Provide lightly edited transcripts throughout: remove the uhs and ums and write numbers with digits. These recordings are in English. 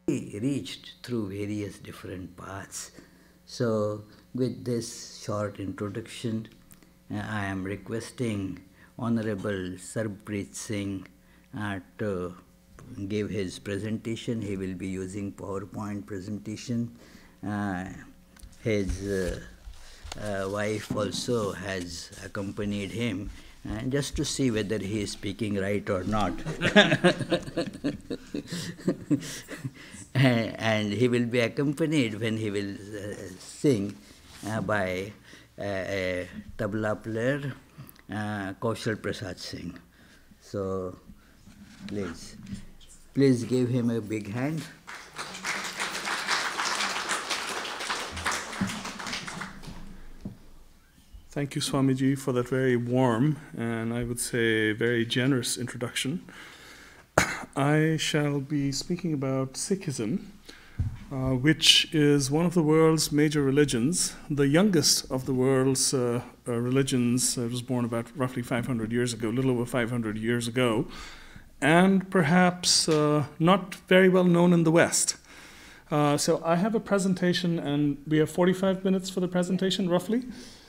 reached through various different paths. So, with this short introduction, I am requesting Honorable Sarbpreet Singh to give his presentation. He will be using PowerPoint presentation. His wife also has accompanied him, and just to see whether he is speaking right or not. And he will be accompanied when he will sing by a tabla player, Kaushal Prasad Singh. So please give him a big hand. Thank you, Swamiji, for that very warm and I would say very generous introduction. I shall be speaking about Sikhism, which is one of the world's major religions, the youngest of the world's religions. It was born about roughly 500 years ago, a little over 500 years ago, and perhaps not very well known in the West. So I have a presentation, and we have 45 minutes for the presentation, roughly.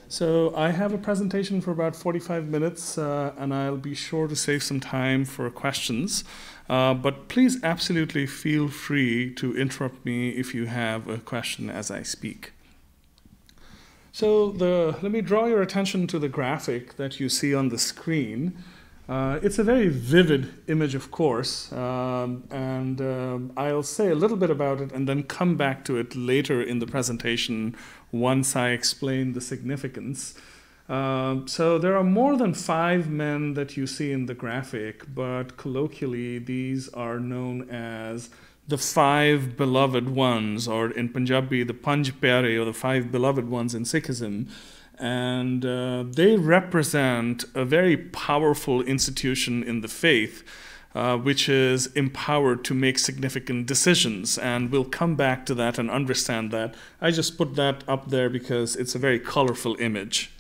So I have a presentation for about 45 minutes, and I'll be sure to save some time for questions. But please absolutely feel free to interrupt me if you have a question as I speak. So let me draw your attention to the graphic that you see on the screen. It's a very vivid image, of course, and I'll say a little bit about it and then come back to it later in the presentation once I explain the significance. So there are more than 5 men that you see in the graphic, but colloquially these are known as the 5 beloved ones, or in Punjabi, the Panj Pyare, or the 5 beloved ones in Sikhism. And they represent a very powerful institution in the faith, which is empowered to make significant decisions. And we'll come back to that and understand that. I just put that up there because it's a very colorful image.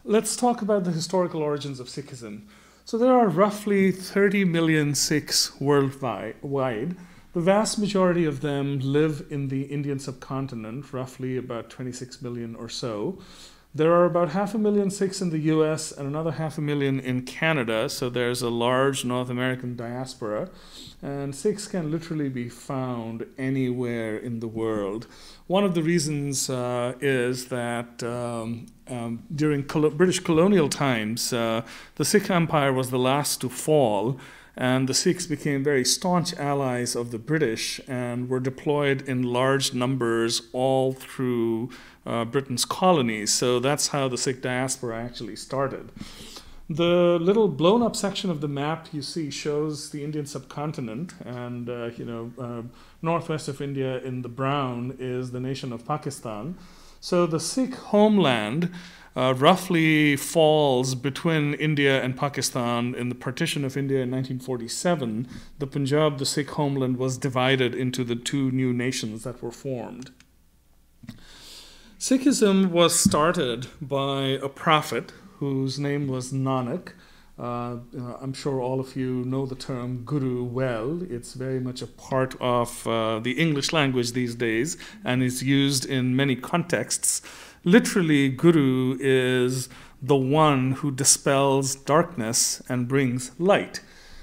Let's talk about the historical origins of Sikhism. So there are roughly 30 million Sikhs worldwide. The vast majority of them live in the Indian subcontinent, roughly about 26 million or so. There are about 500,000 Sikhs in the US and another 500,000 in Canada, so there's a large North American diaspora. And Sikhs can literally be found anywhere in the world. One of the reasons is that during British colonial times, the Sikh Empire was the last to fall, and the Sikhs became very staunch allies of the British and were deployed in large numbers all through Britain's colonies. So that's how the Sikh diaspora actually started. The little blown up section of the map you see shows the Indian subcontinent, and northwest of India in the brown is the nation of Pakistan. So the Sikh homeland roughly falls between India and Pakistan. In the partition of India in 1947, the Punjab, the Sikh homeland, was divided into the 2 new nations that were formed. Sikhism was started by a prophet whose name was Nanak. I'm sure all of you know the term Guru well. It's very much a part of the English language these days and is used in many contexts. Literally, Guru is the one who dispels darkness and brings light.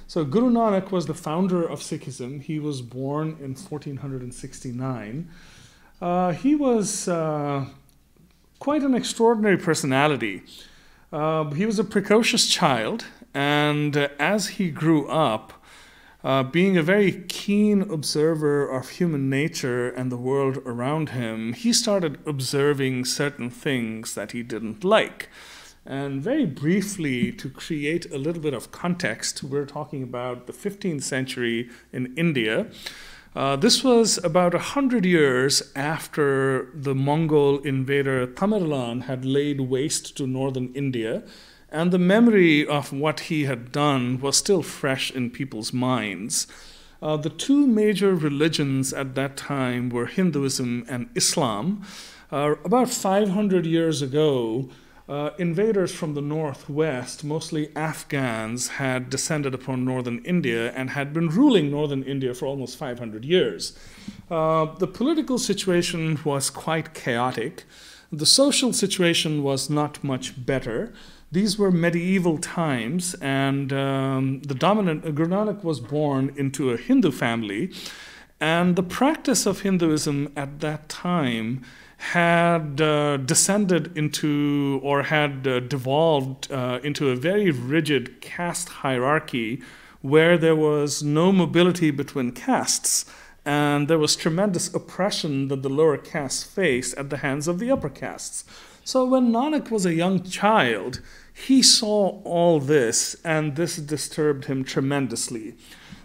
So Guru Nanak was the founder of Sikhism. He was born in 1469. He was quite an extraordinary personality. He was a precocious child, and as he grew up, being a very keen observer of human nature and the world around him, he started observing certain things that he didn't like. And very briefly, to create a little bit of context, we're talking about the 15th century in India. This was about 100 years after the Mongol invader Tamerlan had laid waste to northern India, and the memory of what he had done was still fresh in people's minds. The 2 major religions at that time were Hinduism and Islam. About 500 years ago, invaders from the northwest, mostly Afghans, had descended upon northern India and had been ruling northern India for almost 500 years. The political situation was quite chaotic. The social situation was not much better. These were medieval times, and the dominant Guru Nanak was born into a Hindu family, and the practice of Hinduism at that time had descended into, or had devolved into a very rigid caste hierarchy where there was no mobility between castes, and there was tremendous oppression that the lower castes faced at the hands of the upper castes. So when Nanak was a young child, he saw all this, and this disturbed him tremendously.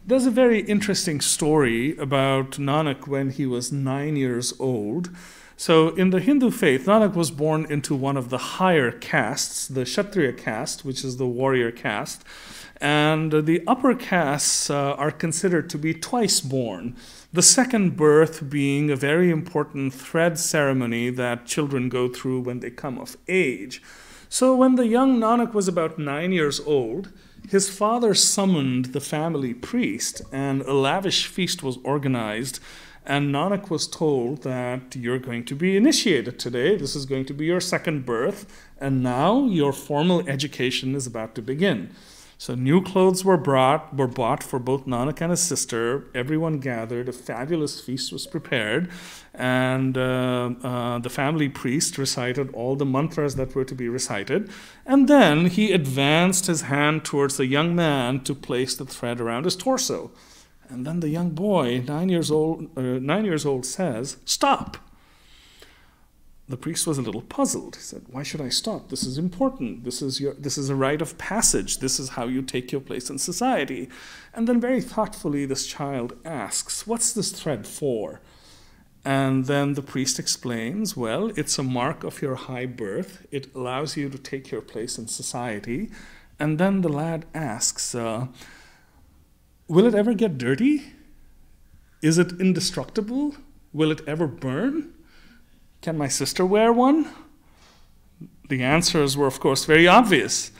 There's a very interesting story about Nanak when he was 9 years old. So in the Hindu faith, Nanak was born into one of the higher castes, the Kshatriya caste, which is the warrior caste. And the upper castes are considered to be twice born. The second birth being a very important thread ceremony that children go through when they come of age. So when the young Nanak was about 9 years old, his father summoned the family priest, and a lavish feast was organized. And Nanak was told that you're going to be initiated today. This is going to be your second birth. And now your formal education is about to begin. So new clothes were bought for both Nanak and his sister. Everyone gathered. A fabulous feast was prepared. And the family priest recited all the mantras that were to be recited. And then he advanced his hand towards the young man to place the thread around his torso. And then the young boy, 9 years old, says, "Stop." The priest was a little puzzled. He said, "Why should I stop? This is important. This is a rite of passage. This is how you take your place in society." And then very thoughtfully, this child asks, "What's this thread for?" And then the priest explains, "Well, it's a mark of your high birth. It allows you to take your place in society." And then the lad asks, "Will it ever get dirty? Is it indestructible? Will it ever burn? Can my sister wear one?" The answers were, of course, very obvious.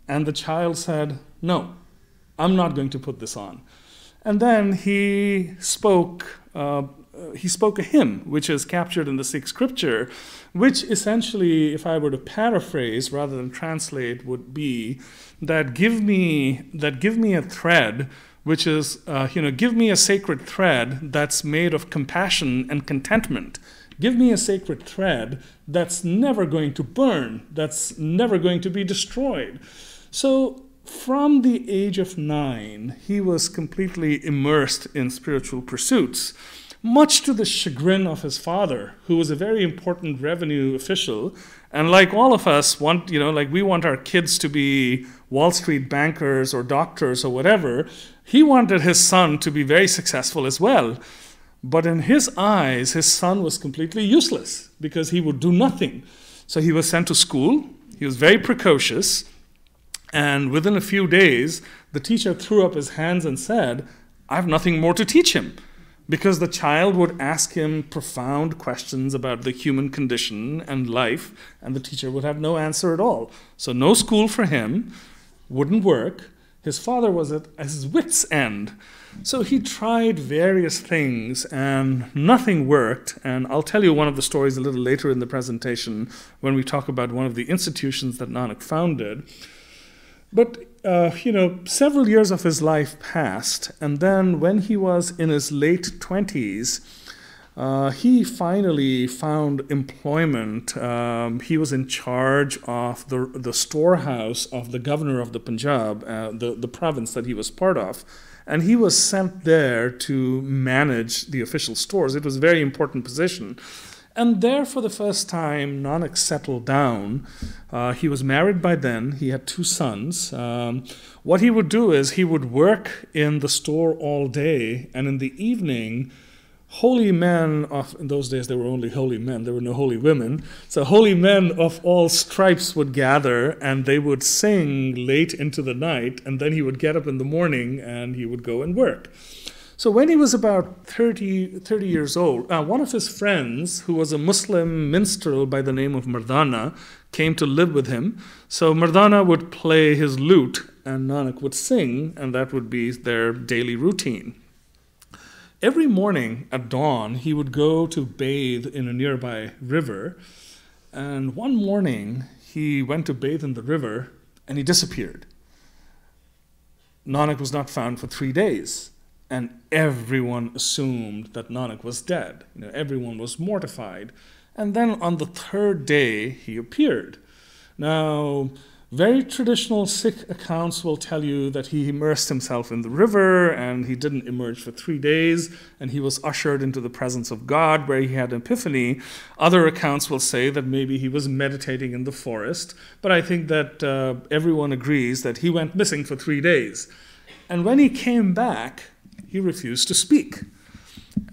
And the child said, "No, I'm not going to put this on." And then he spoke a hymn, which is captured in the Sikh scripture, which essentially, if I were to paraphrase rather than translate, would be that give me a thread, which is, give me a sacred thread that's made of compassion and contentment. Give me a sacred thread that's never going to burn, that's never going to be destroyed. So from the age of 9, he was completely immersed in spiritual pursuits, much to the chagrin of his father, who was a very important revenue official. And like all of us we want our kids to be Wall Street bankers or doctors or whatever. He wanted his son to be very successful as well. But in his eyes, his son was completely useless because he would do nothing. So he was sent to school. He was very precocious. And within a few days, the teacher threw up his hands and said, "I have nothing more to teach him." Because the child would ask him profound questions about the human condition and life, and the teacher would have no answer at all. So no school for him, wouldn't work. His father was at his wit's end. So he tried various things, and nothing worked. And I'll tell you one of the stories a little later in the presentation when we talk about one of the institutions that Nanak founded. But several years of his life passed, and then when he was in his late 20s, he finally found employment. He was in charge of the storehouse of the governor of the Punjab, the province that he was part of, and he was sent there to manage the official stores. It was a very important position. And there, for the first time, Nanak settled down. He was married by then. He had 2 sons. What he would do is he would work in the store all day, and in the evening, holy men in those days there were only holy men, there were no holy women. So holy men of all stripes would gather, and they would sing late into the night, and then he would get up in the morning and he would go and work. So when he was about 30 years old, one of his friends, who was a Muslim minstrel by the name of Mardana, came to live with him. So Mardana would play his lute and Nanak would sing, and that would be their daily routine. Every morning at dawn, he would go to bathe in a nearby river. And one morning, he went to bathe in the river and he disappeared. Nanak was not found for 3 days. And everyone assumed that Nanak was dead. Everyone was mortified. And then on the 3rd day, he appeared. Now, very traditional Sikh accounts will tell you that he immersed himself in the river and he didn't emerge for 3 days and he was ushered into the presence of God where he had an epiphany. Other accounts will say that maybe he was meditating in the forest, but I think that everyone agrees that he went missing for 3 days. And when he came back, he refused to speak.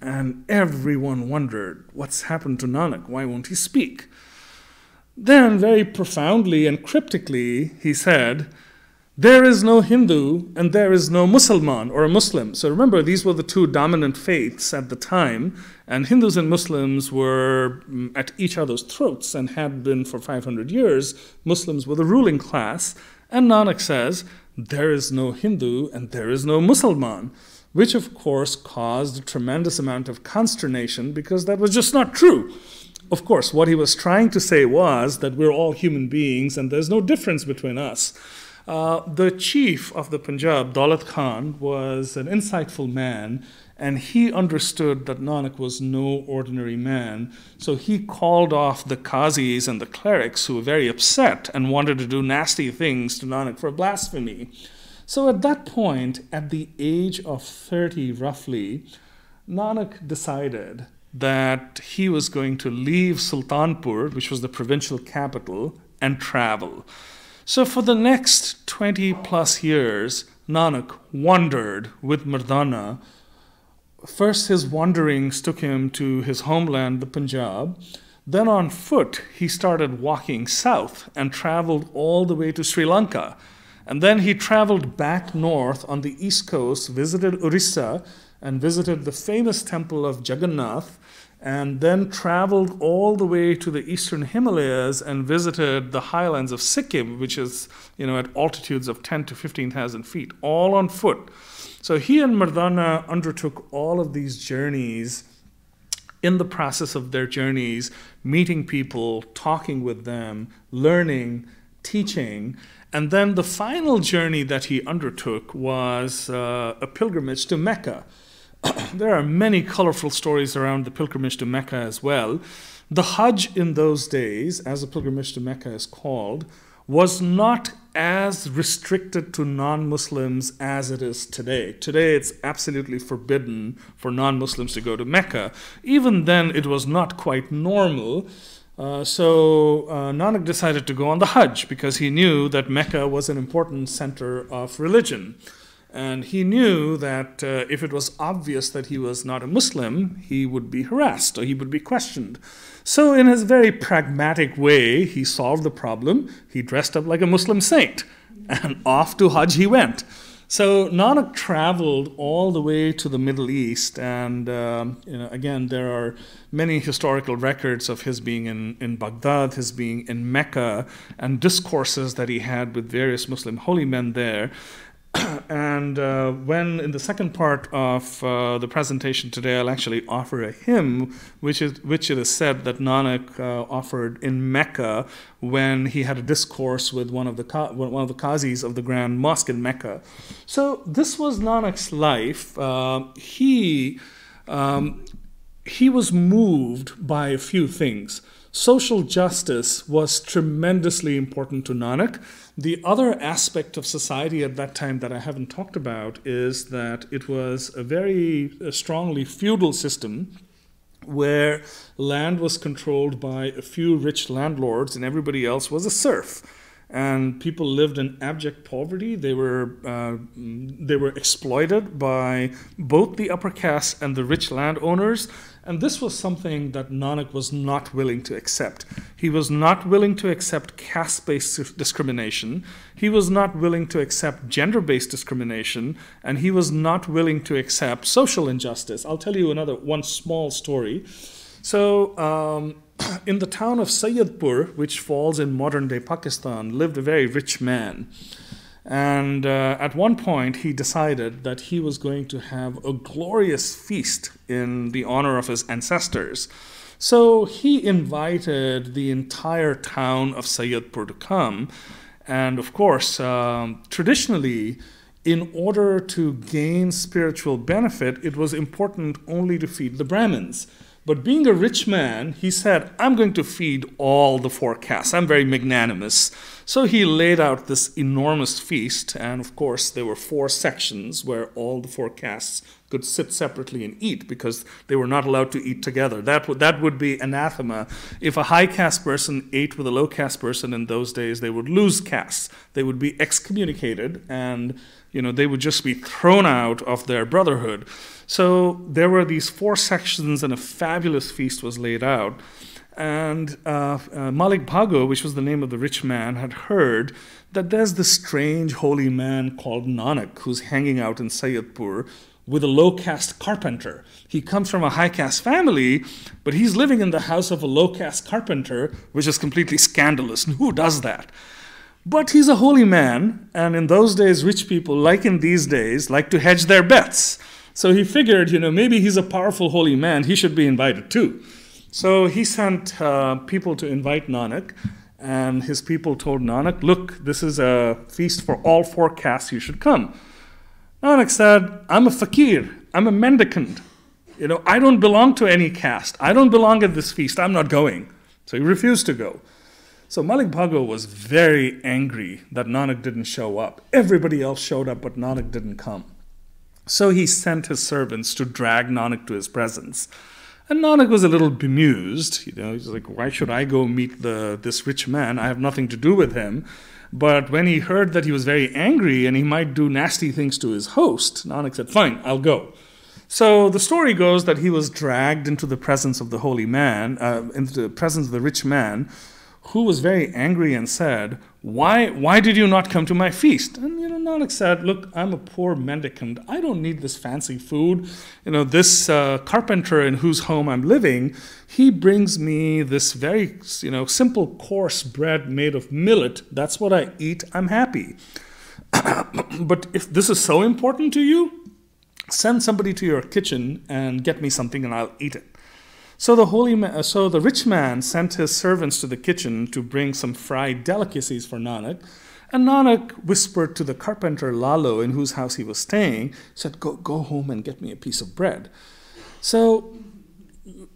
And everyone wondered, what's happened to Nanak? Why won't he speak? Then, very profoundly and cryptically, he said, there is no Hindu and there is no Mussalman or a Muslim. So remember, these were the two dominant faiths at the time, and Hindus and Muslims were at each other's throats and had been for 500 years. Muslims were the ruling class. And Nanak says, there is no Hindu and there is no Mussalman, which of course caused a tremendous amount of consternation because that was just not true. Of course, what he was trying to say was that we're all human beings and there's no difference between us. The chief of the Punjab, Daulat Khan, was an insightful man, and he understood that Nanak was no ordinary man. So he called off the qazis and the clerics who were very upset and wanted to do nasty things to Nanak for blasphemy. So at that point, at the age of 30 roughly, Nanak decided that he was going to leave Sultanpur, which was the provincial capital, and travel. So for the next 20 plus years, Nanak wandered with Mardana. First, his wanderings took him to his homeland, the Punjab. Then on foot, he started walking south and traveled all the way to Sri Lanka. And then he traveled back north on the east coast, visited Orissa, and visited the famous temple of Jagannath, and then traveled all the way to the eastern Himalayas and visited the highlands of Sikkim, which is, at altitudes of 10 to 15,000 feet, all on foot. So he and Mardana undertook all of these journeys. In the process of their journeys, meeting people, talking with them, learning, teaching. And then the final journey that he undertook was a pilgrimage to Mecca. There are many colorful stories around the pilgrimage to Mecca as well. The Hajj in those days, as a pilgrimage to Mecca is called, was not as restricted to non-Muslims as it is today. Today it's absolutely forbidden for non-Muslims to go to Mecca. Even then it was not quite normal. So Nanak decided to go on the Hajj because he knew that Mecca was an important center of religion. And he knew that if it was obvious that he was not a Muslim, he would be harassed or he would be questioned. So in his very pragmatic way, he solved the problem. He dressed up like a Muslim saint and off to Hajj he went. So Nanak traveled all the way to the Middle East, and again, there are many historical records of his being in Baghdad, his being in Mecca, and discourses that he had with various Muslim holy men there. And when in the second part of the presentation today, I'll actually offer a hymn, which it is said that Nanak offered in Mecca when he had a discourse with one of the qazis of the Grand Mosque in Mecca. So this was Nanak's life. He was moved by a few things. Social justice was tremendously important to Nanak. The other aspect of society at that time that I haven't talked about is that it was a very strongly feudal system where land was controlled by a few rich landlords and everybody else was a serf. And people lived in abject poverty. They were exploited by both the upper caste and the rich landowners. And this was something that Nanak was not willing to accept. He was not willing to accept caste-based discrimination. He was not willing to accept gender-based discrimination. And he was not willing to accept social injustice. I'll tell you one small story. So in the town of Sayyidpur, which falls in modern-day Pakistan, lived a very rich man. And at one point, he decided that he was going to have a glorious feast in the honor of his ancestors. So he invited the entire town of Sayyidpur to come. And of course, traditionally, in order to gain spiritual benefit, it was important only to feed the Brahmins. But being a rich man, he said, I'm going to feed all the four castes. I'm very magnanimous. So he laid out this enormous feast. And of course, there were 4 sections where all the 4 castes could sit separately and eat because they were not allowed to eat together. That would be anathema. If a high caste person ate with a low caste person in those days, they would lose caste. They would be excommunicated and they would just be thrown out of their brotherhood. So there were these 4 sections and a fabulous feast was laid out. And Malik Bhago, which was the name of the rich man, had heard that there's this strange holy man called Nanak who's hanging out in Sayyidpur with a low caste carpenter. He comes from a high caste family, but he's living in the house of a low caste carpenter, which is completely scandalous. And who does that? But he's a holy man, and in those days, rich people, like in these days, like to hedge their bets. So he figured, maybe he's a powerful holy man, he should be invited too. So he sent people to invite Nanak, and his people told Nanak, look, this is a feast for all 4 castes, you should come. Nanak said, I'm a fakir, I'm a mendicant. I don't belong to any caste. I don't belong at this feast, I'm not going. So he refused to go. So Malik Bhago was very angry that Nanak didn't show up. Everybody else showed up, but Nanak didn't come. So he sent his servants to drag Nanak to his presence. And Nanak was a little bemused. He's like, why should I go meet this rich man? I have nothing to do with him. But when he heard that he was very angry and he might do nasty things to his host, Nanak said, fine, I'll go. So the story goes that he was dragged into the presence of the holy man, into the presence of the rich man, who was very angry and said, why did you not come to my feast? And Nanak said, look, I'm a poor mendicant. I don't need this fancy food. This carpenter in whose home I'm living, he brings me this very simple coarse bread made of millet. That's what I eat. I'm happy. But if this is so important to you, send somebody to your kitchen and get me something and I'll eat it. So the rich man sent his servants to the kitchen to bring some fried delicacies for Nanak. And Nanak whispered to the carpenter Lalo, in whose house he was staying, said, go home and get me a piece of bread. So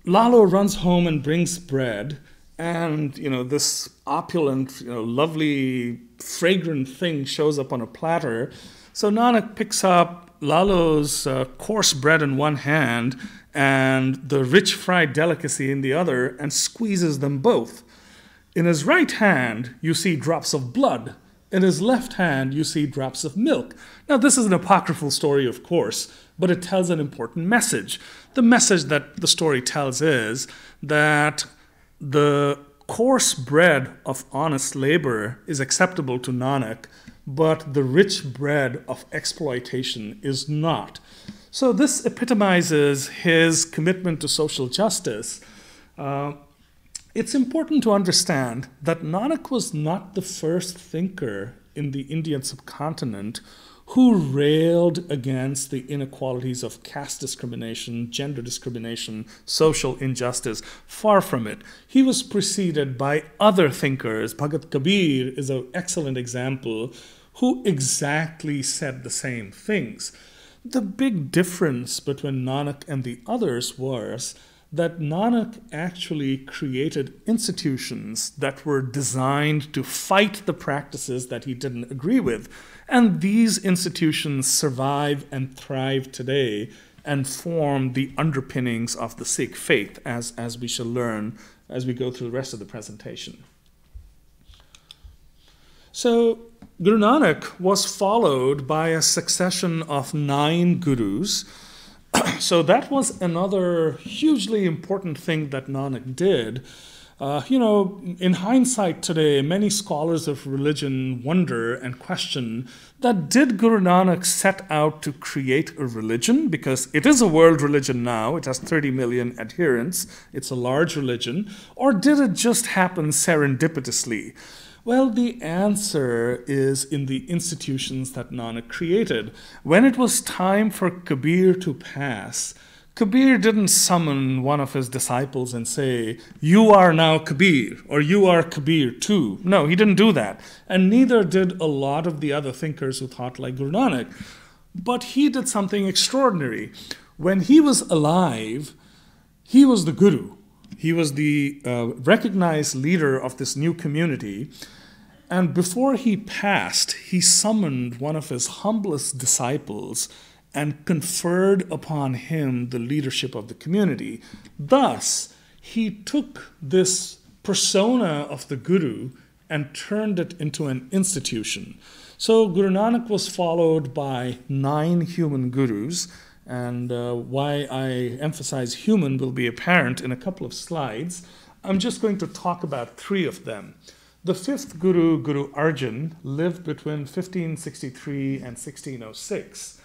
Lalo runs home and brings bread. And, this opulent, lovely, fragrant thing shows up on a platter. So Nanak picks up Lalo's coarse bread in one hand and the rich fried delicacy in the other and squeezes them both. In his right hand, you see drops of blood. In his left hand, you see drops of milk. Now, this is an apocryphal story, of course, but it tells an important message. The message that the story tells is that the coarse bread of honest labor is acceptable to Nanak, but the rich bread of exploitation is not. So this epitomizes his commitment to social justice. It's important to understand that Nanak was not the first thinker in the Indian subcontinent who railed against the inequalities of caste discrimination, gender discrimination, social injustice. Far from it. He was preceded by other thinkers. Bhagat Kabir is an excellent example, who exactly said the same things. The big difference between Nanak and the others was that Nanak actually created institutions that were designed to fight the practices that he didn't agree with. And these institutions survive and thrive today and form the underpinnings of the Sikh faith, as we shall learn as we go through the rest of the presentation. So Guru Nanak was followed by a succession of 9 gurus. So that was another hugely important thing that Nanak did. In hindsight today, many scholars of religion wonder and question that did Guru Nanak set out to create a religion? Because it is a world religion now, it has 30 million adherents, it's a large religion, or did it just happen serendipitously? Well, the answer is in the institutions that Nanak created. When it was time for Kabir to pass, Kabir didn't summon one of his disciples and say, "You are now Kabir," or "You are Kabir too." No, he didn't do that. And neither did a lot of the other thinkers who thought like Guru Nanak. But he did something extraordinary. When he was alive, he was the Guru. He was the recognized leader of this new community. And before he passed, he summoned one of his humblest disciples and conferred upon him the leadership of the community. Thus, he took this persona of the Guru and turned it into an institution. So Guru Nanak was followed by 9 human gurus, and why I emphasize human will be apparent in a couple of slides. I'm just going to talk about 3 of them. The 5th Guru, Guru Arjan, lived between 1563 and 1606.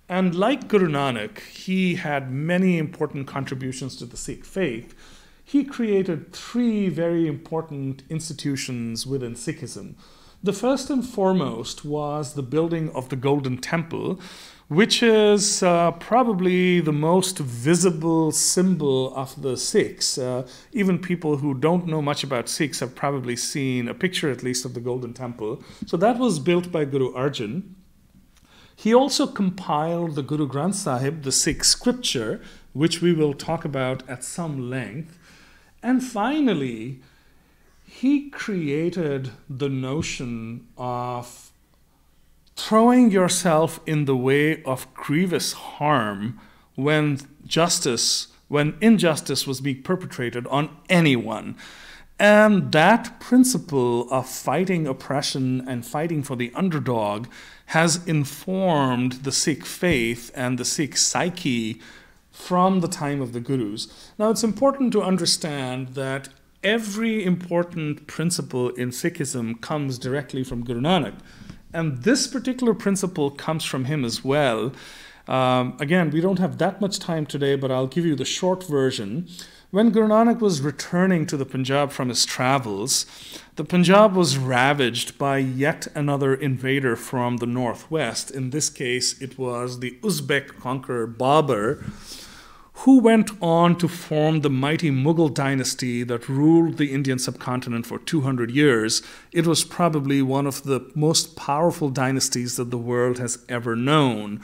And like Guru Nanak, he had many important contributions to the Sikh faith. He created 3 very important institutions within Sikhism. The first and foremost was the building of the Golden Temple, which is probably the most visible symbol of the Sikhs. Even people who don't know much about Sikhs have probably seen a picture at least of the Golden Temple. So that was built by Guru Arjan. He also compiled the Guru Grantha Sahib, the Sikh scripture, which we will talk about at some length. And finally, he created the notion of throwing yourself in the way of grievous harm when injustice was being perpetrated on anyone. And that principle of fighting oppression and fighting for the underdog has informed the Sikh faith and the Sikh psyche from the time of the Gurus. Now, it's important to understand that every important principle in Sikhism comes directly from Guru Nanak. And this particular principle comes from him as well. Again, we don't have that much time today, but I'll give you the short version. When Guru Nanak was returning to the Punjab from his travels, the Punjab was ravaged by yet another invader from the northwest. In this case, it was the Uzbek conqueror Babur, who went on to form the mighty Mughal dynasty that ruled the Indian subcontinent for 200 years. It was probably one of the most powerful dynasties that the world has ever known.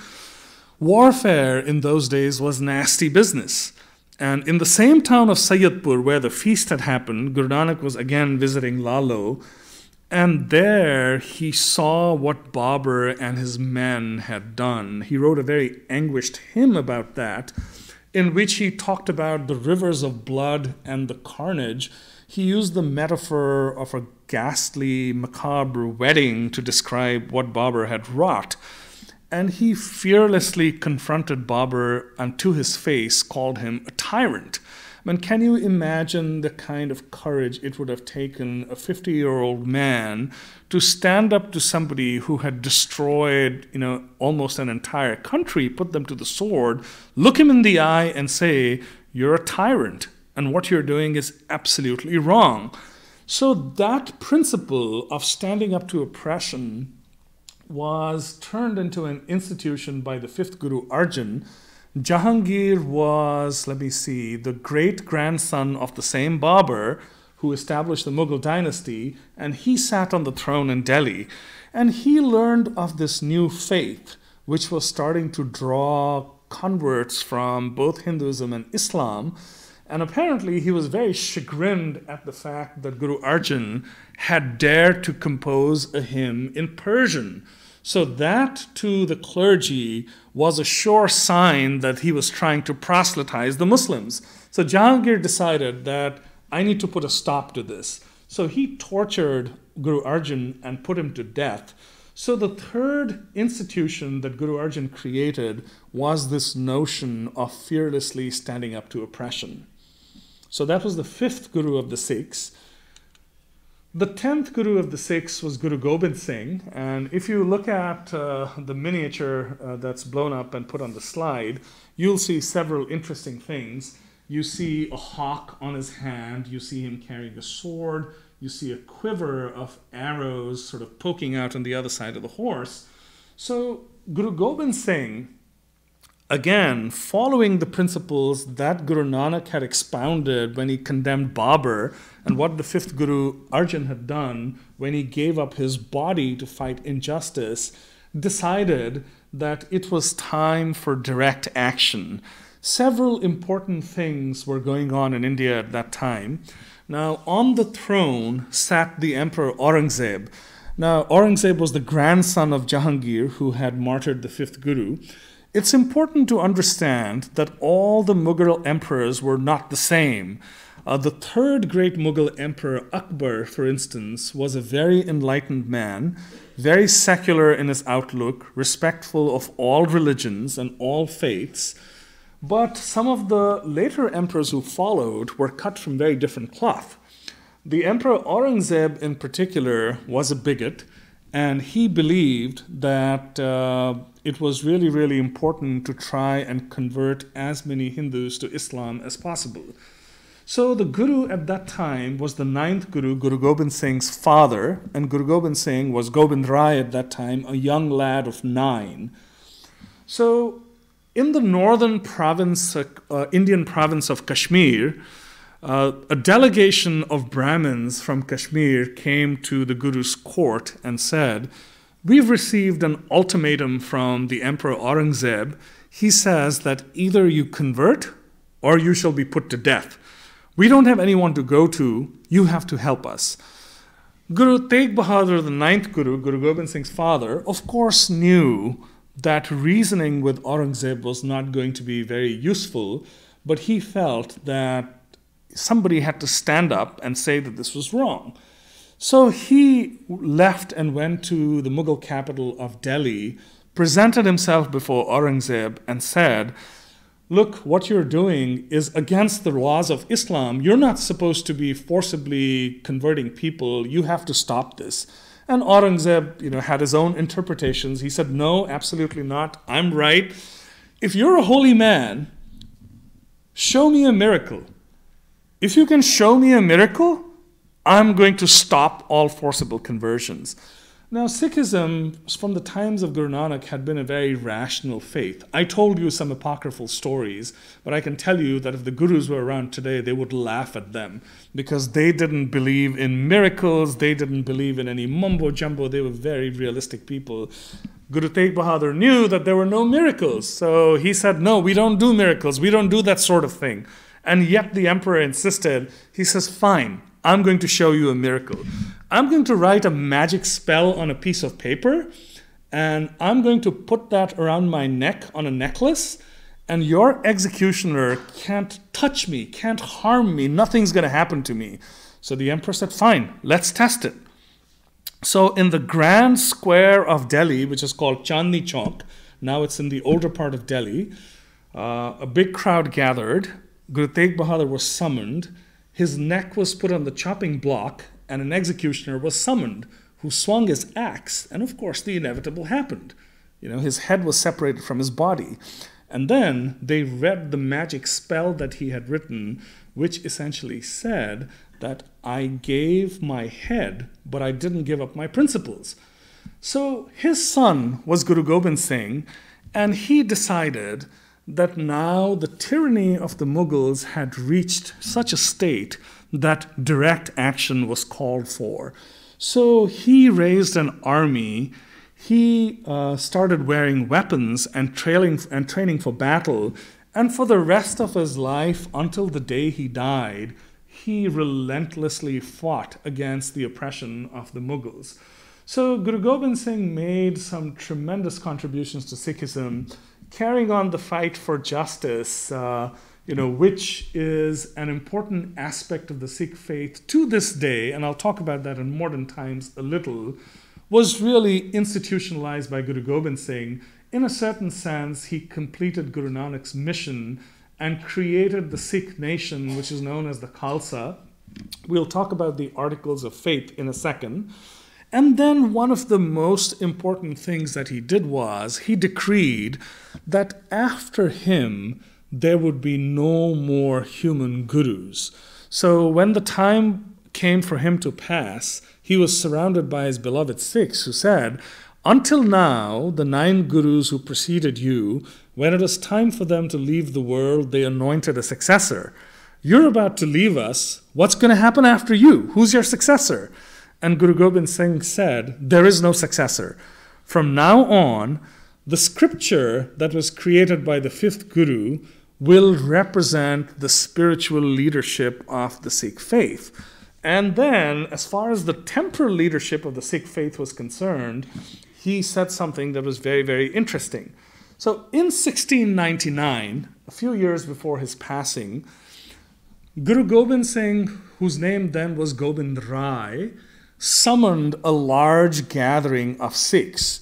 Warfare in those days was nasty business. And in the same town of Sayyidpur, where the feast had happened, Guru Nanak was again visiting Lalo, and there he saw what Babur and his men had done. He wrote a very anguished hymn about that, in which he talked about the rivers of blood and the carnage. He used the metaphor of a ghastly, macabre wedding to describe what Babur had wrought. And he fearlessly confronted Babur and to his face called him a tyrant. I mean, can you imagine the kind of courage it would have taken a 50-year-old man to stand up to somebody who had destroyed, almost an entire country, put them to the sword, look him in the eye and say, "You're a tyrant, and what you're doing is absolutely wrong." So that principle of standing up to oppression was turned into an institution by the 5th Guru Arjan. Jahangir was, the great-grandson of the same Babur who established the Mughal dynasty, and he sat on the throne in Delhi. And he learned of this new faith, which was starting to draw converts from both Hinduism and Islam. And apparently he was very chagrined at the fact that Guru Arjan had dared to compose a hymn in Persian. So that, to the clergy, was a sure sign that he was trying to proselytize the Muslims. So Jahangir decided that I need to put a stop to this. So he tortured Guru Arjan and put him to death. So the 3rd institution that Guru Arjan created was this notion of fearlessly standing up to oppression. So that was the 5th Guru of the Sikhs. The 10th Guru of the Sikhs was Guru Gobind Singh, and if you look at the miniature that's blown up and put on the slide, you'll see several interesting things. You see a hawk on his hand, you see him carrying a sword, you see a quiver of arrows sort of poking out on the other side of the horse. So Guru Gobind Singh, again, following the principles that Guru Nanak had expounded when he condemned Babur and what the 5th Guru Arjan had done when he gave up his body to fight injustice, decided that it was time for direct action. Several important things were going on in India at that time. Now, on the throne sat the Emperor Aurangzeb. Now, Aurangzeb was the grandson of Jahangir, who had martyred the 5th Guru. It's important to understand that all the Mughal emperors were not the same. The 3rd great Mughal emperor, Akbar, for instance, was a very enlightened man, very secular in his outlook, respectful of all religions and all faiths. But some of the later emperors who followed were cut from very different cloth. The Emperor Aurangzeb in particular was a bigot, and he believed that it was really, really important to try and convert as many Hindus to Islam as possible. So the Guru at that time was the 9th Guru, Guru Gobind Singh's father, and Guru Gobind Singh was Gobind Rai at that time, a young lad of 9. So in the northern province, Indian province of Kashmir, a delegation of Brahmins from Kashmir came to the Guru's court and said, "We've received an ultimatum from the Emperor Aurangzeb. He says that either you convert or you shall be put to death. We don't have anyone to go to. You have to help us." Guru Tegh Bahadur, the 9th Guru, Guru Gobind Singh's father, of course knew that reasoning with Aurangzeb was not going to be very useful, but he felt that somebody had to stand up and say that this was wrong. So he left and went to the Mughal capital of Delhi, presented himself before Aurangzeb and said, "Look, what you're doing is against the laws of Islam. You're not supposed to be forcibly converting people. You have to stop this." And Aurangzeb, had his own interpretations. He said, "No, absolutely not. I'm right. If you're a holy man, show me a miracle. If you can show me a miracle, I'm going to stop all forcible conversions." Now, Sikhism, from the times of Guru Nanak, had been a very rational faith. I told you some apocryphal stories, but I can tell you that if the Gurus were around today, they would laugh at them because they didn't believe in miracles, they didn't believe in any mumbo-jumbo, they were very realistic people. Guru Tegh Bahadur knew that there were no miracles, so he said, "No, we don't do miracles, we don't do that sort of thing." And yet the emperor insisted. He says, "Fine, I'm going to show you a miracle. I'm going to write a magic spell on a piece of paper, and I'm going to put that around my neck on a necklace, and your executioner can't touch me, can't harm me, nothing's going to happen to me." So the emperor said, "Fine, let's test it." So in the grand square of Delhi, which is called Chandni Chowk, now it's in the older part of Delhi, a big crowd gathered. Guru Tegh Bahadur was summoned. His neck was put on the chopping block, and an executioner was summoned who swung his axe, and of course the inevitable happened. His head was separated from his body. And then they read the magic spell that he had written, which essentially said that I gave my head, but I didn't give up my principles. So his son was Guru Gobind Singh, and he decided that now the tyranny of the Mughals had reached such a state that direct action was called for. So he raised an army. He started wearing weapons and training for battle. And for the rest of his life, until the day he died, he relentlessly fought against the oppression of the Mughals. So Guru Gobind Singh made some tremendous contributions to Sikhism, carrying on the fight for justice, which is an important aspect of the Sikh faith to this day, and I'll talk about that in modern times a little, was really institutionalized by Guru Gobind Singh. In a certain sense, he completed Guru Nanak's mission and created the Sikh nation, which is known as the Khalsa. We'll talk about the Articles of Faith in a second. And then one of the most important things that he did was he decreed that after him, there would be no more human gurus. So when the time came for him to pass, he was surrounded by his beloved Sikhs who said, until now, the 9 gurus who preceded you, when it was time for them to leave the world, they anointed a successor. You're about to leave us. What's going to happen after you? Who's your successor? And Guru Gobind Singh said, there is no successor. From now on, the scripture that was created by the 5th Guru will represent the spiritual leadership of the Sikh faith. And then, as far as the temporal leadership of the Sikh faith was concerned, he said something that was very, very interesting. So in 1699, a few years before his passing, Guru Gobind Singh, whose name then was Gobind Rai, summoned a large gathering of Sikhs.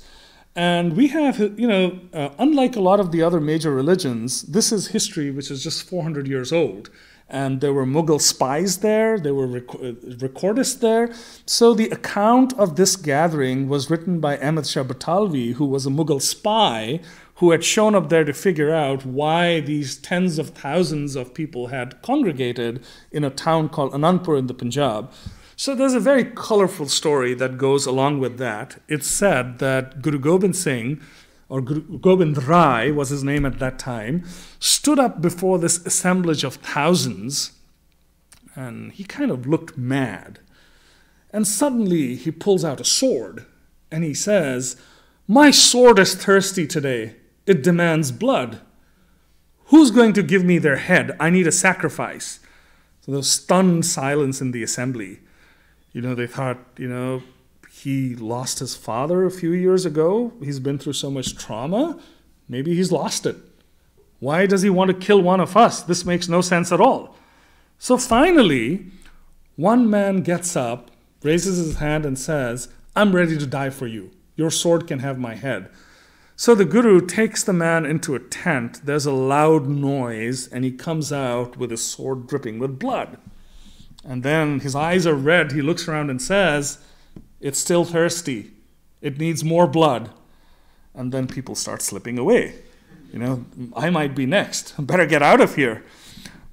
And we have, unlike a lot of the other major religions, this is history which is just 400 years old. And there were Mughal spies there, there were recordists there. So the account of this gathering was written by Ahmad Shah Batalvi, who was a Mughal spy who had shown up there to figure out why these tens of thousands of people had congregated in a town called Anandpur in the Punjab. So there's a very colorful story that goes along with that. It's said that Guru Gobind Singh, or Guru Gobind Rai was his name at that time, stood up before this assemblage of thousands, and he kind of looked mad. And suddenly he pulls out a sword, and he says, my sword is thirsty today. It demands blood. Who's going to give me their head? I need a sacrifice. So there was stunned silence in the assembly. They thought, he lost his father a few years ago. He's been through so much trauma. Maybe he's lost it. Why does he want to kill one of us? This makes no sense at all. So finally, one man gets up, raises his hand and says, I'm ready to die for you. Your sword can have my head. So the Guru takes the man into a tent. There's a loud noise, and he comes out with his sword dripping with blood. And then his eyes are red. He looks around and says, it's still thirsty. It needs more blood. And then people start slipping away. I might be next. Better get out of here.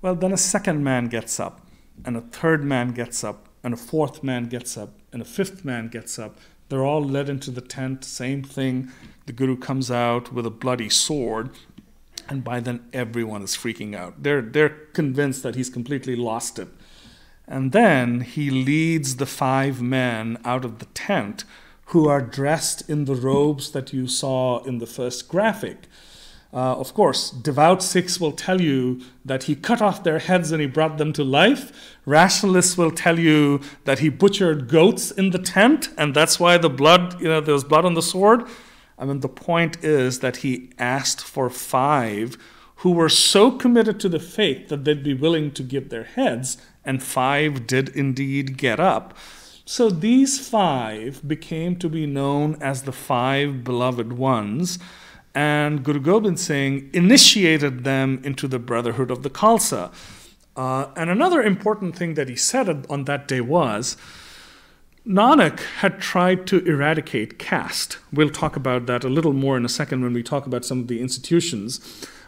Well, then a second man gets up, and a third man gets up, and a fourth man gets up, and a fifth man gets up. They're all led into the tent, same thing. The Guru comes out with a bloody sword, and by then everyone is freaking out. They're convinced that he's completely lost it. And then he leads the 5 men out of the tent who are dressed in the robes that you saw in the first graphic. Of course, devout Sikhs will tell you that he cut off their heads and he brought them to life. Rationalists will tell you that he butchered goats in the tent, and that's why the blood, there was blood on the sword. The point is that he asked for 5 who were so committed to the faith that they'd be willing to give their heads, and 5 did indeed get up. So these 5 became to be known as the 5 beloved ones, and Guru Gobind Singh initiated them into the brotherhood of the Khalsa. And another important thing that he said on that day was, Nanak had tried to eradicate caste. We'll talk about that a little more in a second when we talk about some of the institutions.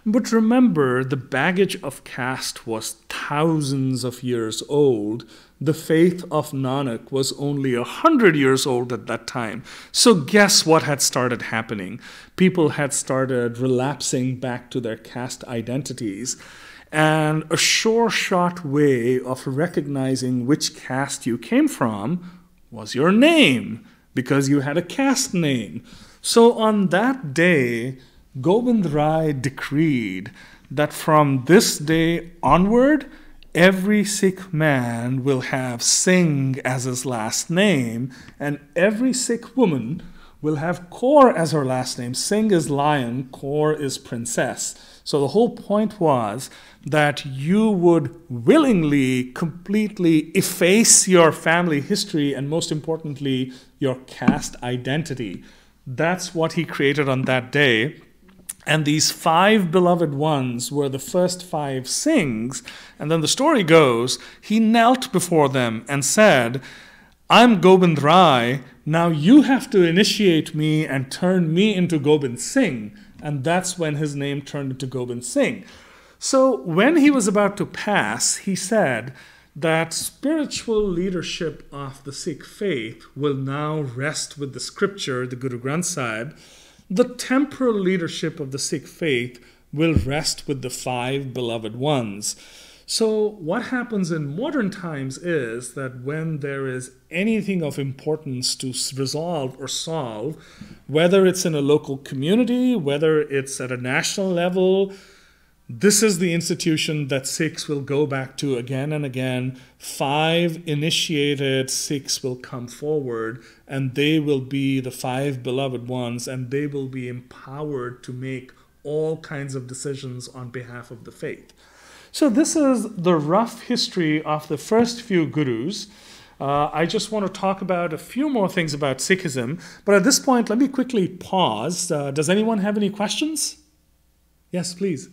But remember, the baggage of caste was thousands of years old. The faith of Nanak was only 100 years old at that time. So guess what had started happening? People had started relapsing back to their caste identities. And a sure-shot way of recognizing which caste you came from was your name, because you had a caste name. So on that day, Gobind Rai decreed that from this day onward, every Sikh man will have Singh as his last name, and every Sikh woman will have Kaur as her last name. Singh is lion, Kaur is princess. So the whole point was that you would willingly, completely efface your family history and, most importantly, your caste identity. That's what he created on that day. And these 5 beloved ones were the first 5 Singhs. And then the story goes, he knelt before them and said, I'm Gobind Rai, now you have to initiate me and turn me into Gobind Singh. And that's when his name turned into Gobind Singh. So when he was about to pass, he said that spiritual leadership of the Sikh faith will now rest with the scripture, the Guru Granth Sahib. The temporal leadership of the Sikh faith will rest with the 5 beloved ones. So what happens in modern times is that when there is anything of importance to resolve or solve, whether it's in a local community, whether it's at a national level, this is the institution that Sikhs will go back to again and again. 5 initiated Sikhs will come forward, and they will be the 5 beloved ones, and they will be empowered to make all kinds of decisions on behalf of the faith. So this is the rough history of the first few gurus. I just want to talk about a few more things about Sikhism, but at this point, let me quickly pause. Does anyone have any questions? Yes, please.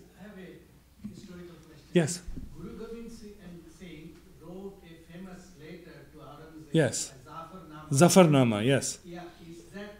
Yes. Guru Gobind Singh wrote a famous letter to Aurangzeb. Yes. Zafarnama. Zafarnama, yes. Yeah, is that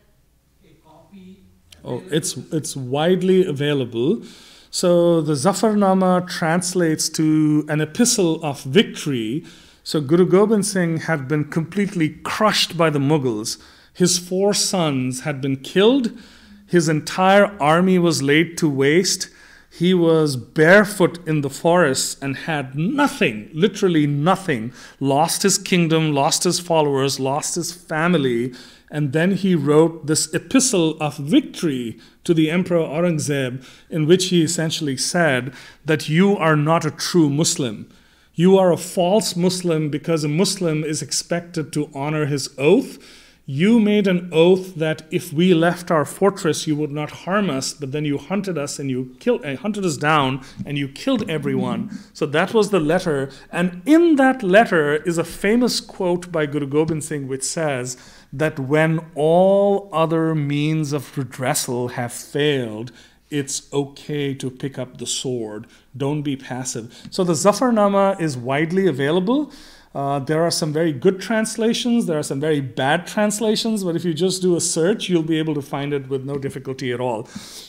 a copy? Oh, it's widely available. So the Zafarnama translates to an epistle of victory. So Guru Gobind Singh had been completely crushed by the Mughals. His 4 sons had been killed. His entire army was laid to waste. He was barefoot in the forests and had nothing, literally nothing. Lost his kingdom, lost his followers, lost his family. And then he wrote this epistle of victory to the Emperor Aurangzeb, in which he essentially said that you are not a true Muslim. You are a false Muslim because a Muslim is expected to honor his oath. You made an oath that if we left our fortress, you would not harm us, but then you hunted us and you hunted us down and you killed everyone. So that was the letter. And in that letter is a famous quote by Guru Gobind Singh, which says that when all other means of redressal have failed, it's okay to pick up the sword. Don't be passive. So the Zafarnama is widely available. There are some very good translations. There are some very bad translations. But if you just do a search, you'll be able to find it with no difficulty at all.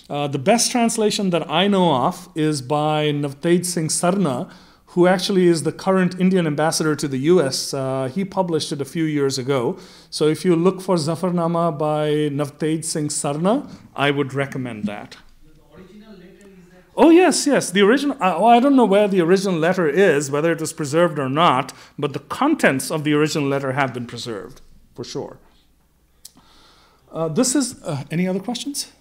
The best translation that I know of is by Navtej Singh Sarna, who actually is the current Indian ambassador to the US. He published it a few years ago. So if you look for Zafarnama by Navtej Singh Sarna, I would recommend that. Oh, yes, yes. The original, I don't know where the original letter is, whether it was preserved or not, but the contents of the original letter have been preserved, for sure. This is, any other questions?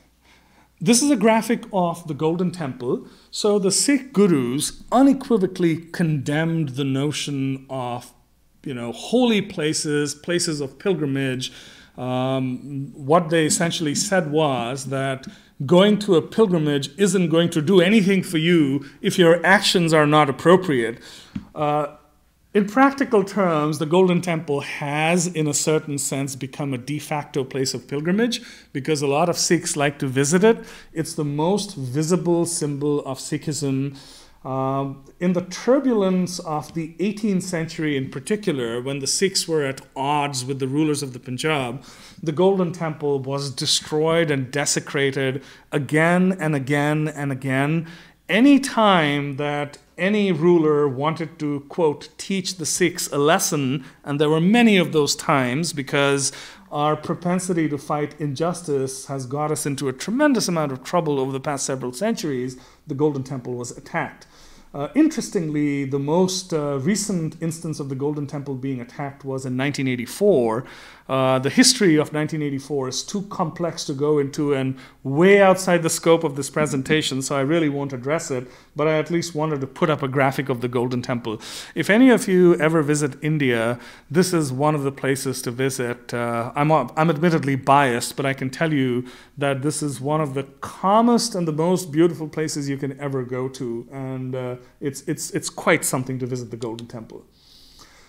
This is a graphic of the Golden Temple. So the Sikh gurus unequivocally condemned the notion of, holy places, places of pilgrimage. What they essentially said was that going to a pilgrimage isn't going to do anything for you if your actions are not appropriate. In practical terms, the Golden Temple has, in a certain sense, become a de facto place of pilgrimage because a lot of Sikhs like to visit it. It's the most visible symbol of Sikhism. In the turbulence of the 18th century in particular, when the Sikhs were at odds with the rulers of the Punjab, the Golden Temple was destroyed and desecrated again and again and again. Any time that any ruler wanted to, quote, teach the Sikhs a lesson, and there were many of those times because our propensity to fight injustice has got us into a tremendous amount of trouble over the past several centuries, the Golden Temple was attacked. Interestingly, the most recent instance of the Golden Temple being attacked was in 1984. The history of 1984 is too complex to go into and way outside the scope of this presentation, so I really won't address it, but I at least wanted to put up a graphic of the Golden Temple. If any of you ever visit India, this is one of the places to visit. I'm admittedly biased, but I can tell you that this is one of the calmest and the most beautiful places you can ever go to, and it's quite something to visit the Golden Temple.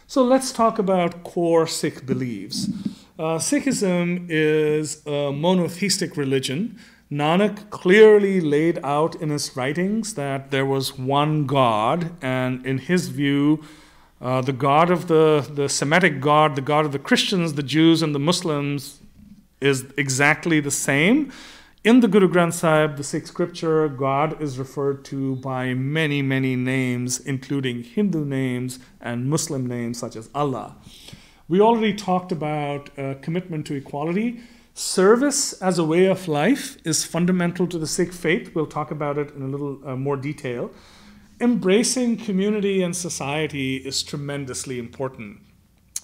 So let's talk about core Sikh beliefs. Sikhism is a monotheistic religion. Nanak clearly laid out in his writings that there was one God, and in his view, the God of the Semitic God, the God of the Christians, the Jews, and the Muslims is exactly the same. In the Guru Granth Sahib, the Sikh scripture, God is referred to by many, many names, including Hindu names and Muslim names such as Allah. We already talked about commitment to equality. Service as a way of life is fundamental to the Sikh faith. We'll talk about it in a little more detail. Embracing community and society is tremendously important.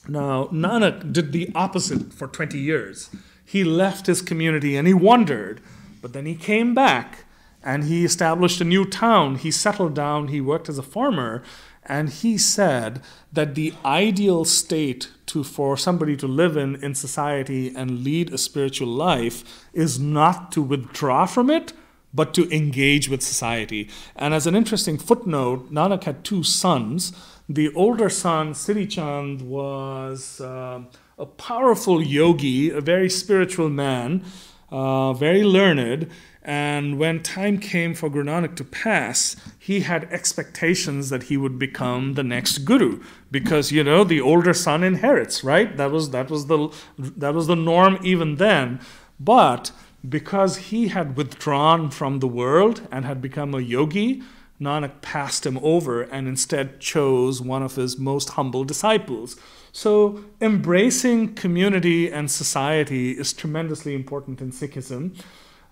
Now, Nanak did the opposite for 20 years. He left his community and he wandered, but then he came back and he established a new town. He settled down, he worked as a farmer, and he said that the ideal state for somebody to live in society and lead a spiritual life is not to withdraw from it, but to engage with society. And as an interesting footnote, Nanak had two sons. The older son, Sri Chand, was a powerful yogi, a very spiritual man, very learned. And when time came for Guru Nanak to pass, he had expectations that he would become the next guru, because the older son inherits, right? That was the norm even then. But because he had withdrawn from the world and had become a yogi, Nanak passed him over and instead chose one of his most humble disciples. So embracing community and society is tremendously important in Sikhism.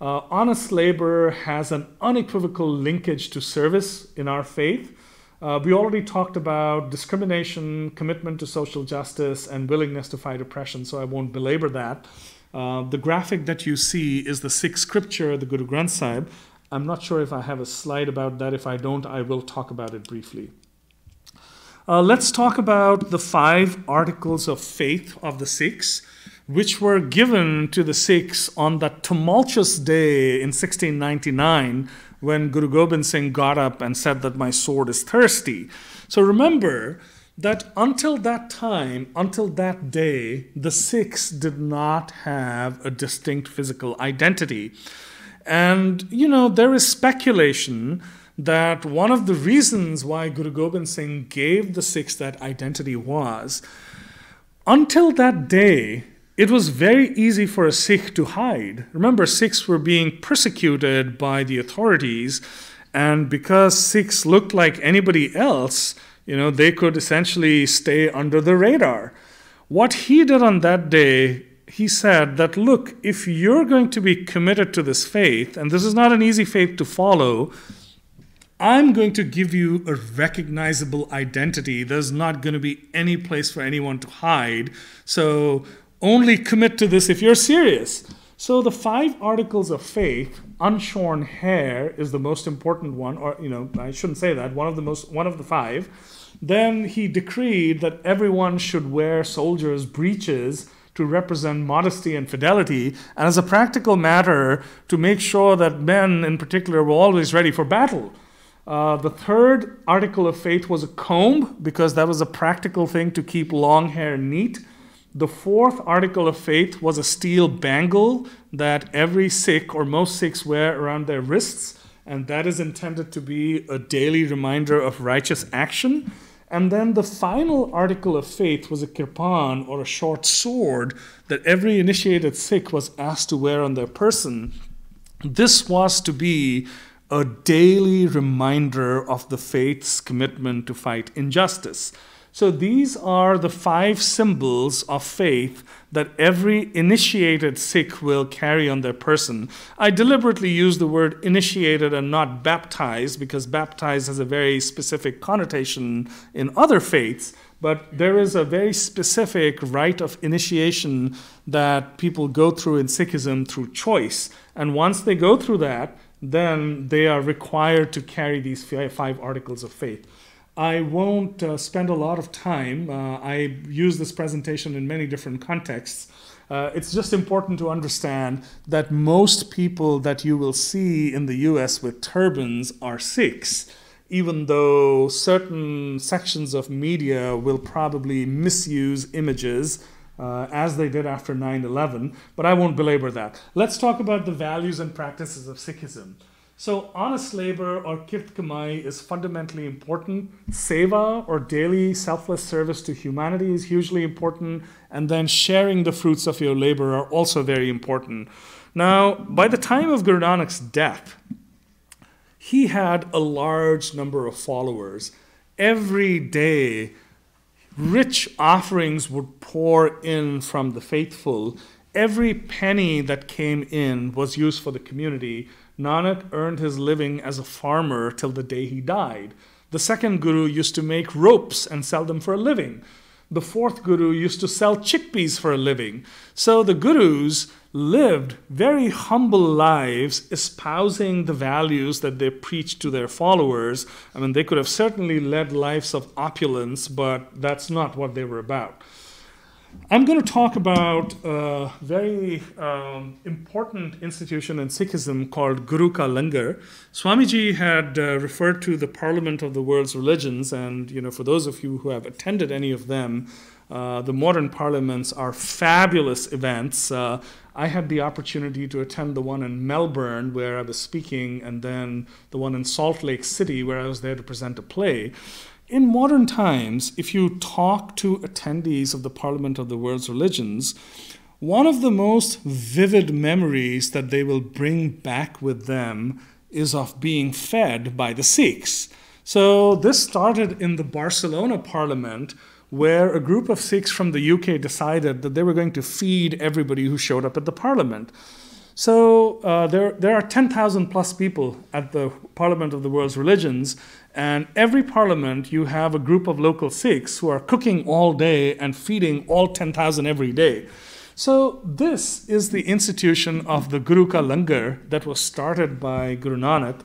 Honest labor has an unequivocal linkage to service in our faith. We already talked about discrimination, commitment to social justice, and willingness to fight oppression, so I won't belabor that. The graphic that you see is the Sikh scripture, the Guru Granth Sahib. I'm not sure if I have a slide about that. If I don't, I will talk about it briefly. Let's talk about the 5 articles of faith of the Sikhs, which were given to the Sikhs on that tumultuous day in 1699 when Guru Gobind Singh got up and said that my sword is thirsty. So remember that until that time, until that day, the Sikhs did not have a distinct physical identity. And, there is speculation that one of the reasons why Guru Gobind Singh gave the Sikhs that identity was, until that day, it was very easy for a Sikh to hide. Remember, Sikhs were being persecuted by the authorities, and because Sikhs looked like anybody else, they could essentially stay under the radar. What he did on that day, he said that, look, if you're going to be committed to this faith, and this is not an easy faith to follow, I'm going to give you a recognizable identity. There's not going to be any place for anyone to hide. So only commit to this if you're serious. So the 5 articles of faith, unshorn hair is the most important one, or I shouldn't say that, one of the 5. Then he decreed that everyone should wear soldiers' breeches to represent modesty and fidelity, and as a practical matter, to make sure that men in particular were always ready for battle. The 3rd article of faith was a comb, because that was a practical thing to keep long hair neat. The 4th article of faith was a steel bangle that every Sikh or most Sikhs wear around their wrists, and that is intended to be a daily reminder of righteous action. And then the final article of faith was a kirpan, or a short sword, that every initiated Sikh was asked to wear on their person. This was to be a daily reminder of the faith's commitment to fight injustice. So these are the 5 symbols of faith that every initiated Sikh will carry on their person. I deliberately use the word initiated and not baptized, because baptized has a very specific connotation in other faiths, but there is a very specific rite of initiation that people go through in Sikhism through choice. And once they go through that, then they are required to carry these 5 articles of faith. I won't spend a lot of time. I use this presentation in many different contexts. It's just important to understand that most people that you will see in the US with turbans are Sikhs, even though certain sections of media will probably misuse images as they did after 9/11, but I won't belabor that. Let's talk about the values and practices of Sikhism. So honest labor or kirt kamai is fundamentally important. Seva or daily selfless service to humanity is hugely important. And then sharing the fruits of your labor are also very important. Now, by the time of Guru Nanak's death, he had a large number of followers. Every day, rich offerings would pour in from the faithful. Every penny that came in was used for the community. Nanak earned his living as a farmer till the day he died. The second guru used to make ropes and sell them for a living. The fourth guru used to sell chickpeas for a living. So the gurus lived very humble lives, espousing the values that they preached to their followers. I mean, they could have certainly led lives of opulence, but that's not what they were about. I'm going to talk about a very important institution in Sikhism called Guru Ka Langar. Swamiji had referred to the Parliament of the World's Religions, and for those of you who have attended any of them, the modern parliaments are fabulous events. I had the opportunity to attend the one in Melbourne where I was speaking, and then the one in Salt Lake City where I was there to present a play. In modern times, if you talk to attendees of the Parliament of the World's Religions, one of the most vivid memories that they will bring back with them is of being fed by the Sikhs. So this started in the Barcelona Parliament, where a group of Sikhs from the UK decided that they were going to feed everybody who showed up at the Parliament. So there are 10,000 plus people at the Parliament of the World's Religions, and every parliament you have a group of local Sikhs who are cooking all day and feeding all 10,000 every day. So this is the institution of the Guru Ka Langar that was started by Guru Nanak.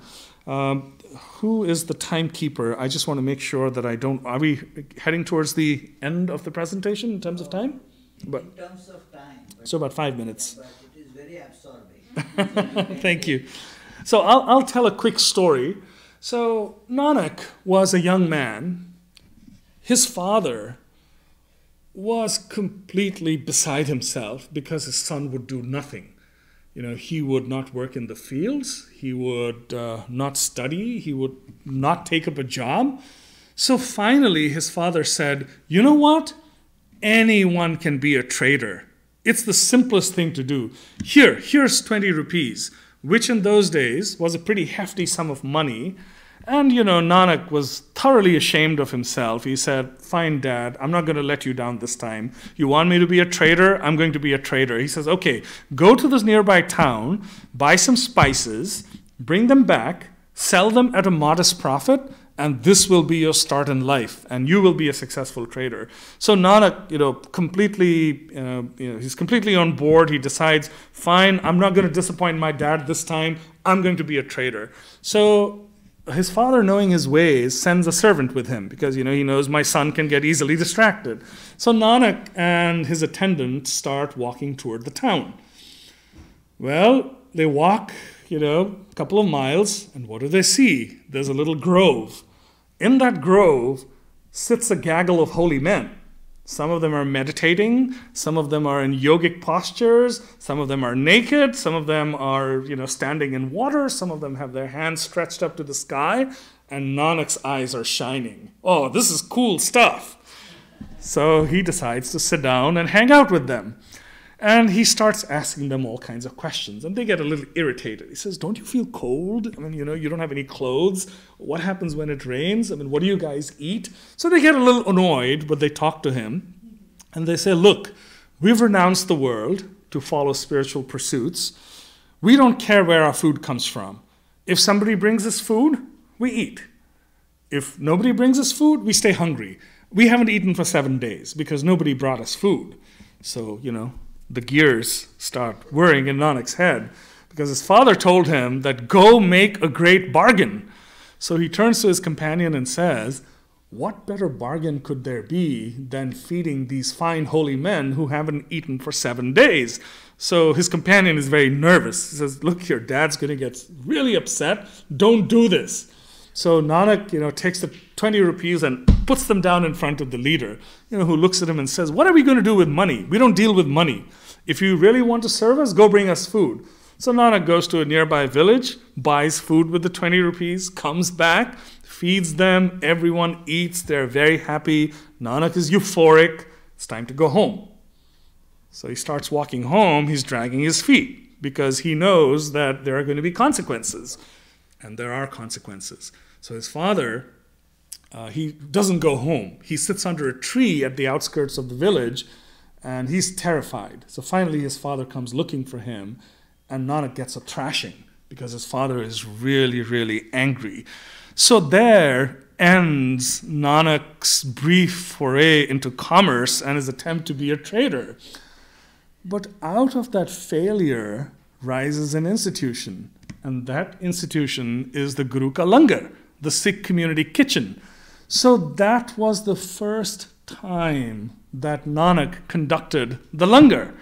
Who is the timekeeper? I just want to make sure that I don't... Are we heading towards the end of the presentation in terms of time? In terms of time. So about 5 minutes. But it is very absorbing. Thank you. So I'll tell a quick story. So Nanak was a young man. His father was completely beside himself because his son would do nothing. He would not work in the fields. He would not study. He would not take up a job. So finally, his father said, you know what? Anyone can be a trader. It's the simplest thing to do. Here's 20 rupees, which in those days was a pretty hefty sum of money. And, Nanak was thoroughly ashamed of himself. He said, fine, Dad, I'm not going to let you down this time. You want me to be a trader? I'm going to be a trader. He says, okay, go to this nearby town, buy some spices, bring them back, sell them at a modest profit, and this will be your start in life, and you will be a successful trader. So Nanak, he's completely on board. He decides, fine, I'm not going to disappoint my dad this time. I'm going to be a trader. So his father, knowing his ways, sends a servant with him because, he knows my son can get easily distracted. So Nanak and his attendant start walking toward the town. Well, they walk, a couple of miles, and what do they see? There's a little grove. In that grove sits a gaggle of holy men. Some of them are meditating, some of them are in yogic postures, some of them are naked, some of them are, standing in water, some of them have their hands stretched up to the sky, and Nanak's eyes are shining. Oh, this is cool stuff. So he decides to sit down and hang out with them. And he starts asking them all kinds of questions, and they get a little irritated. He says, don't you feel cold? I mean, you don't have any clothes. What happens when it rains? I mean, what do you guys eat? So they get a little annoyed, but they talk to him, and they say, look, we've renounced the world to follow spiritual pursuits. We don't care where our food comes from. If somebody brings us food, we eat. If nobody brings us food, we stay hungry. We haven't eaten for 7 days because nobody brought us food. So, the gears start whirring in Nanak's head because his father told him that go make a great bargain. So he turns to his companion and says, what better bargain could there be than feeding these fine holy men who haven't eaten for 7 days? So his companion is very nervous. He says, look, your dad's going to get really upset. Don't do this. So Nanak, takes the 20 rupees and puts them down in front of the leader, who looks at him and says, what are we going to do with money? We don't deal with money. If you really want to serve us, go bring us food. So Nanak goes to a nearby village, buys food with the 20 rupees, comes back, feeds them, everyone eats, they're very happy. Nanak is euphoric. It's time to go home. So he starts walking home, he's dragging his feet because he knows that there are going to be consequences. And there are consequences. So his father, he doesn't go home. He sits under a tree at the outskirts of the village and he's terrified. So finally his father comes looking for him and Nanak gets a thrashing because his father is really, really angry. So there ends Nanak's brief foray into commerce and his attempt to be a trader. But out of that failure rises an institution. And that institution is the Guru Ka Langar, the Sikh community kitchen. So that was the first time that Nanak conducted the langar.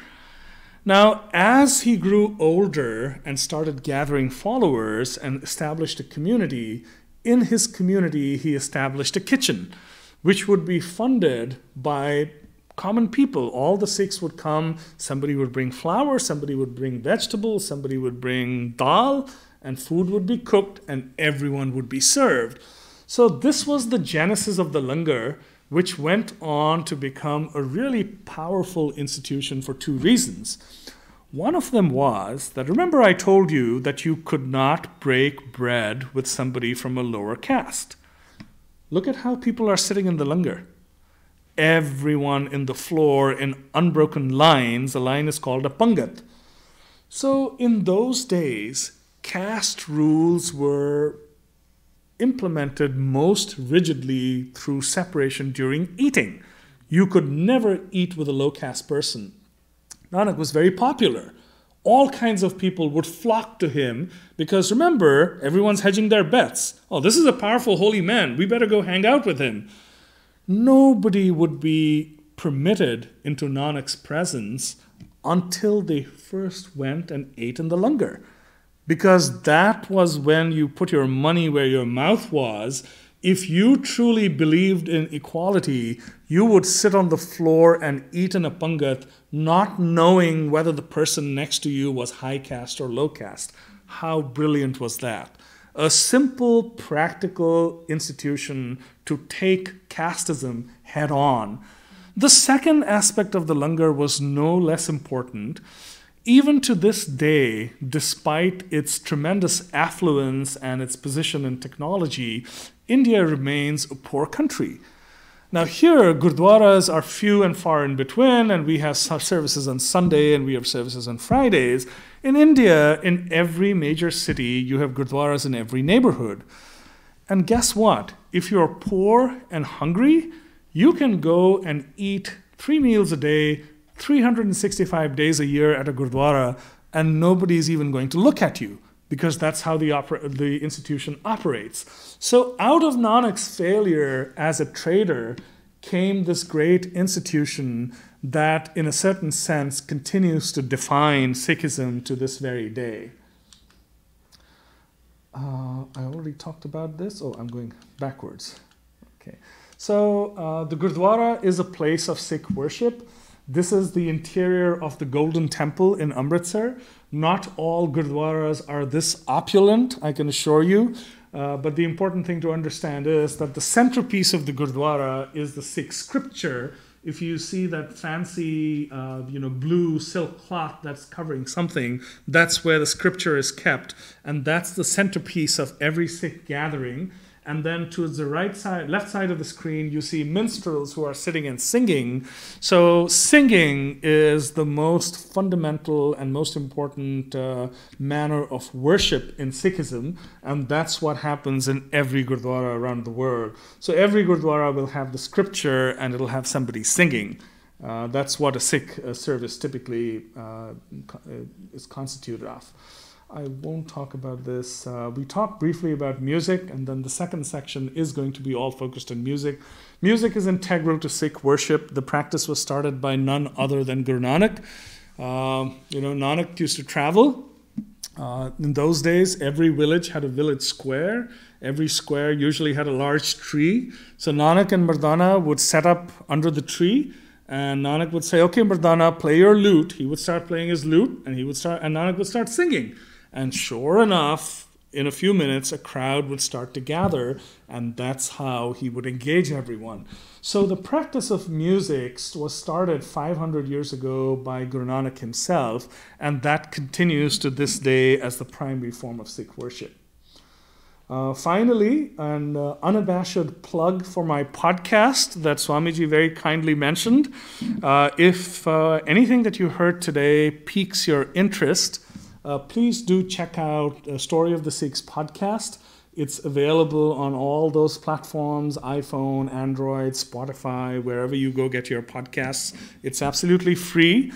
Now, as he grew older and started gathering followers and established a community, in his community he established a kitchen, which would be funded by common people. All the Sikhs would come, somebody would bring flour, somebody would bring vegetables, somebody would bring dal, and food would be cooked and everyone would be served. So this was the genesis of the langar, which went on to become a really powerful institution for two reasons. One of them was that, remember I told you that you could not break bread with somebody from a lower caste. Look at how people are sitting in the langar. Everyone in the floor in unbroken lines. A line is called a pangat. So in those days, caste rules were implemented most rigidly through separation during eating. You could never eat with a low caste person. Nanak was very popular. All kinds of people would flock to him because remember, everyone's hedging their bets. Oh, this is a powerful holy man. We better go hang out with him. Nobody would be permitted into Nanak's presence until they first went and ate in the langar. Because that was when you put your money where your mouth was. If you truly believed in equality, you would sit on the floor and eat in a pangat, not knowing whether the person next to you was high caste or low caste. How brilliant was that? A simple, practical institution to take casteism head on. The second aspect of the langar was no less important. Even to this day, despite its tremendous affluence and its position in technology, India remains a poor country. Now here, gurdwaras are few and far in between, and we have services on Sunday and we have services on Fridays. In India, in every major city, you have gurdwaras in every neighborhood. And guess what? If you're poor and hungry, you can go and eat 3 meals a day, 365 days a year at a gurdwara, and nobody's even going to look at you because that's how the institution operates. So out of Nanak's failure as a trader came this great institution that, in a certain sense, continues to define Sikhism to this very day. I already talked about this. Oh, I'm going backwards. Okay. So the Gurdwara is a place of Sikh worship. This is the interior of the Golden Temple in Amritsar. Not all Gurdwaras are this opulent, I can assure you. But the important thing to understand is that the centerpiece of the Gurdwara is the Sikh scripture. If you see that fancy, blue silk cloth that's covering something, that's where the scripture is kept. And that's the centerpiece of every Sikh gathering. And then towards the left side of the screen, you see minstrels who are sitting and singing. So singing is the most fundamental and most important manner of worship in Sikhism. And that's what happens in every Gurdwara around the world. So every Gurdwara will have the scripture and it'll have somebody singing. That's what a Sikh service typically is constituted of. I won't talk about this. We talked briefly about music, and then the second section is going to be all focused on music. Music is integral to Sikh worship. The practice was started by none other than Guru Nanak. Nanak used to travel, In those days, every village had a village square. Every square usually had a large tree. So Nanak and Mardana would set up under the tree, and Nanak would say, "Okay, Mardana, play your lute." He would start playing his lute, and Nanak would start singing. And sure enough, in a few minutes, a crowd would start to gather, and that's how he would engage everyone. So the practice of music was started 500 years ago by Guru Nanak himself, and that continues to this day as the primary form of Sikh worship. Finally, an unabashed plug for my podcast that Swamiji very kindly mentioned. If anything that you heard today piques your interest, please do check out Story of the Sikhs podcast. It's available on all those platforms, iPhone, Android, Spotify, wherever you go get your podcasts. It's absolutely free.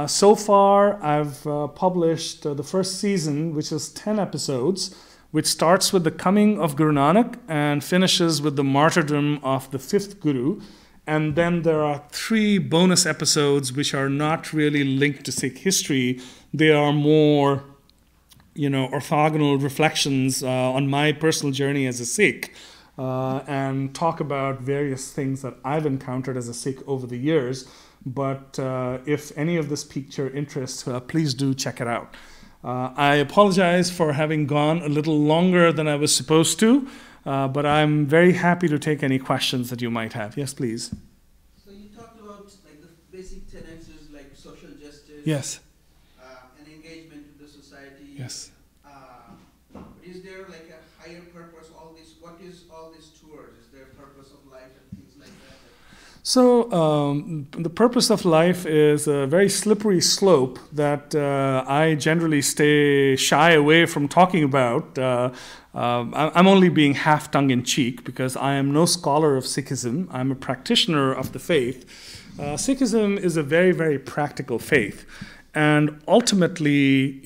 So far, I've published the first season, which is 10 episodes, which starts with the coming of Guru Nanak and finishes with the martyrdom of the fifth Guru. And then there are 3 bonus episodes which are not really linked to Sikh history. They are more, orthogonal reflections on my personal journey as a Sikh, and talk about various things that I've encountered as a Sikh over the years. But if any of this piqued your interest, please do check it out. I apologize for having gone a little longer than I was supposed to, but I'm very happy to take any questions that you might have. Yes, please. So you talked about like the basic tenets is like social justice. Yes. And engagement with the society. Yes. But is there like a higher purpose? What is all this towards? Is there a purpose of life and things like that? So the purpose of life is a very slippery slope that I generally stay shy away from talking about. I'm only being half tongue-in-cheek because I am no scholar of Sikhism. I'm a practitioner of the faith. Sikhism is a very, very practical faith. And ultimately,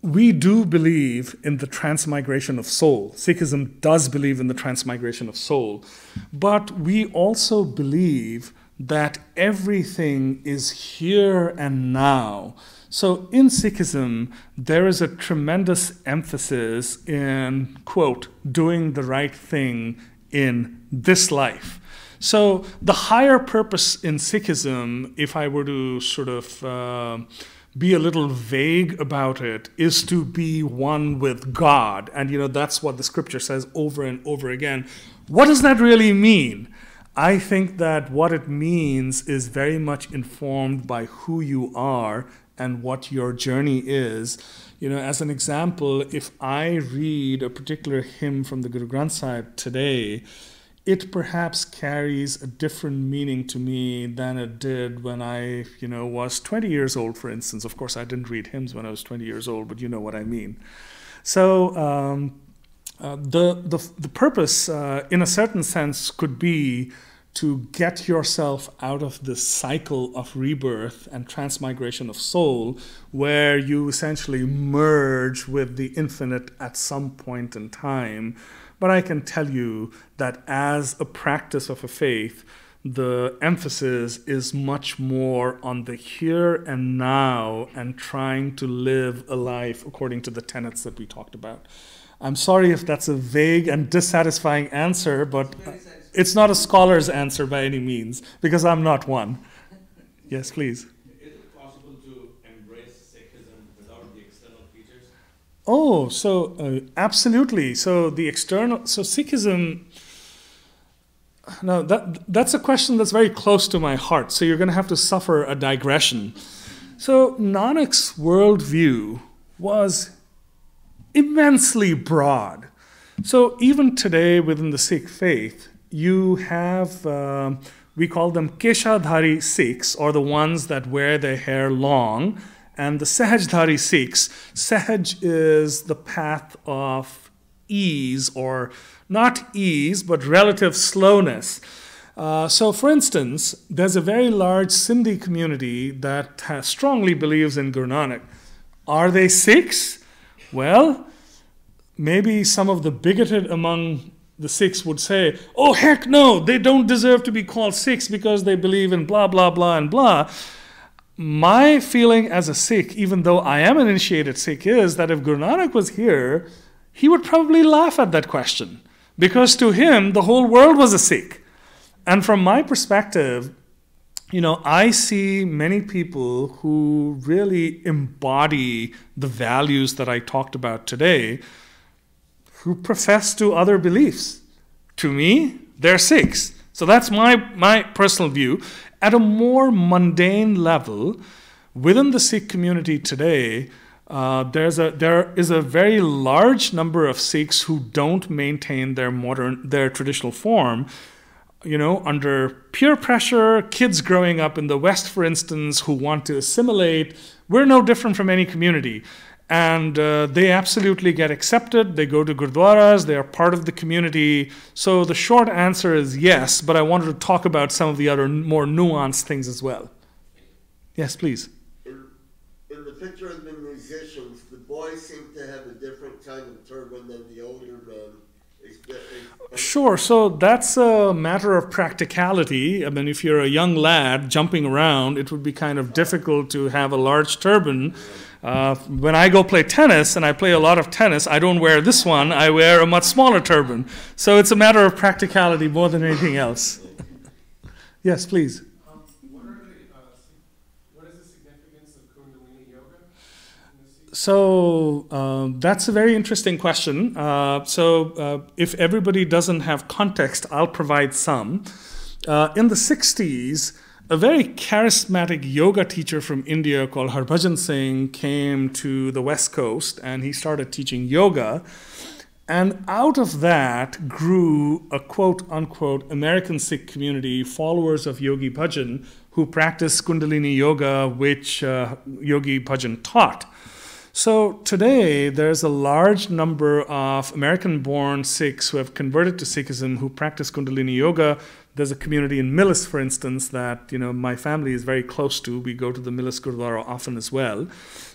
we do believe in the transmigration of soul. Sikhism does believe in the transmigration of soul. But we also believe that everything is here and now. So in Sikhism, there is a tremendous emphasis in, quote, doing the right thing in this life. So the higher purpose in Sikhism, if I were to sort of be a little vague about it, is to be one with God. And, that's what the scripture says over and over again. What does that really mean? I think that what it means is very much informed by who you are and what your journey is. As an example, if I read a particular hymn from the Guru Grantha today, it perhaps carries a different meaning to me than it did when I, was 20 years old, for instance. Of course, I didn't read hymns when I was 20 years old, but you know what I mean. So the purpose, in a certain sense, could be to get yourself out of this cycle of rebirth and transmigration of soul, where you essentially merge with the infinite at some point in time. But I can tell you that as a practice of a faith, the emphasis is much more on the here and now and trying to live a life according to the tenets that we talked about. I'm sorry if that's a vague and dissatisfying answer, but it's not a scholar's answer by any means, because I'm not one. Yes, please. Is it possible to embrace Sikhism without the external features? Oh, so absolutely. So Sikhism, now that's a question that's very close to my heart. So you're going to have to suffer a digression. So Nanak's worldview was immensely broad. So even today within the Sikh faith, you have, we call them Keshadhari Sikhs, or the ones that wear their hair long, and the Sahajdhari Sikhs. Sahaj is the path of ease, or not ease, but relative slowness. So for instance, there's a very large Sindhi community that strongly believes in Guru Nanak. Are they Sikhs? Well, maybe some of the bigoted among the Sikhs would say, oh, heck no, they don't deserve to be called Sikhs because they believe in blah, blah, blah, and blah. my feeling as a Sikh, even though I am an initiated Sikh, is that if Guru Nanak was here, he would probably laugh at that question. Because to him, the whole world was a Sikh. And from my perspective, I see many people who really embody the values that I talked about today, who profess to other beliefs. To me, they're Sikhs. So that's my personal view. At a more mundane level, within the Sikh community today, there is a very large number of Sikhs who don't maintain their traditional form, under peer pressure, kids growing up in the West, for instance, who want to assimilate. We're no different from any community. And they absolutely get accepted. They go to gurdwaras. They are part of the community. So the short answer is yes, but I wanted to talk about some of the other more nuanced things as well. Yes, please. In the picture of the musicians, the boys seem to have a different kind of turban than the older men. Sure, so that's a matter of practicality. I mean, if you're a young lad jumping around, it would be kind of difficult to have a large turban. When I go play tennis, and I play a lot of tennis, I don't wear this one, I wear a much smaller turban. So it's a matter of practicality more than anything else. Yes, please. What is the significance of Kundalini Yoga? So that's a very interesting question. If everybody doesn't have context, I'll provide some. In the 60s, a very charismatic yoga teacher from India called Singh came to the West Coast, and he started teaching yoga. And out of that grew a quote-unquote American Sikh community, followers of Yogi Bhajan, who practice Kundalini Yoga, which Yogi Bhajan taught. So today, there's a large number of American-born Sikhs who have converted to Sikhism who practice Kundalini Yoga. There's a community in Millis, for instance, that my family is very close to. We go to the Millis Gurdwara often as well.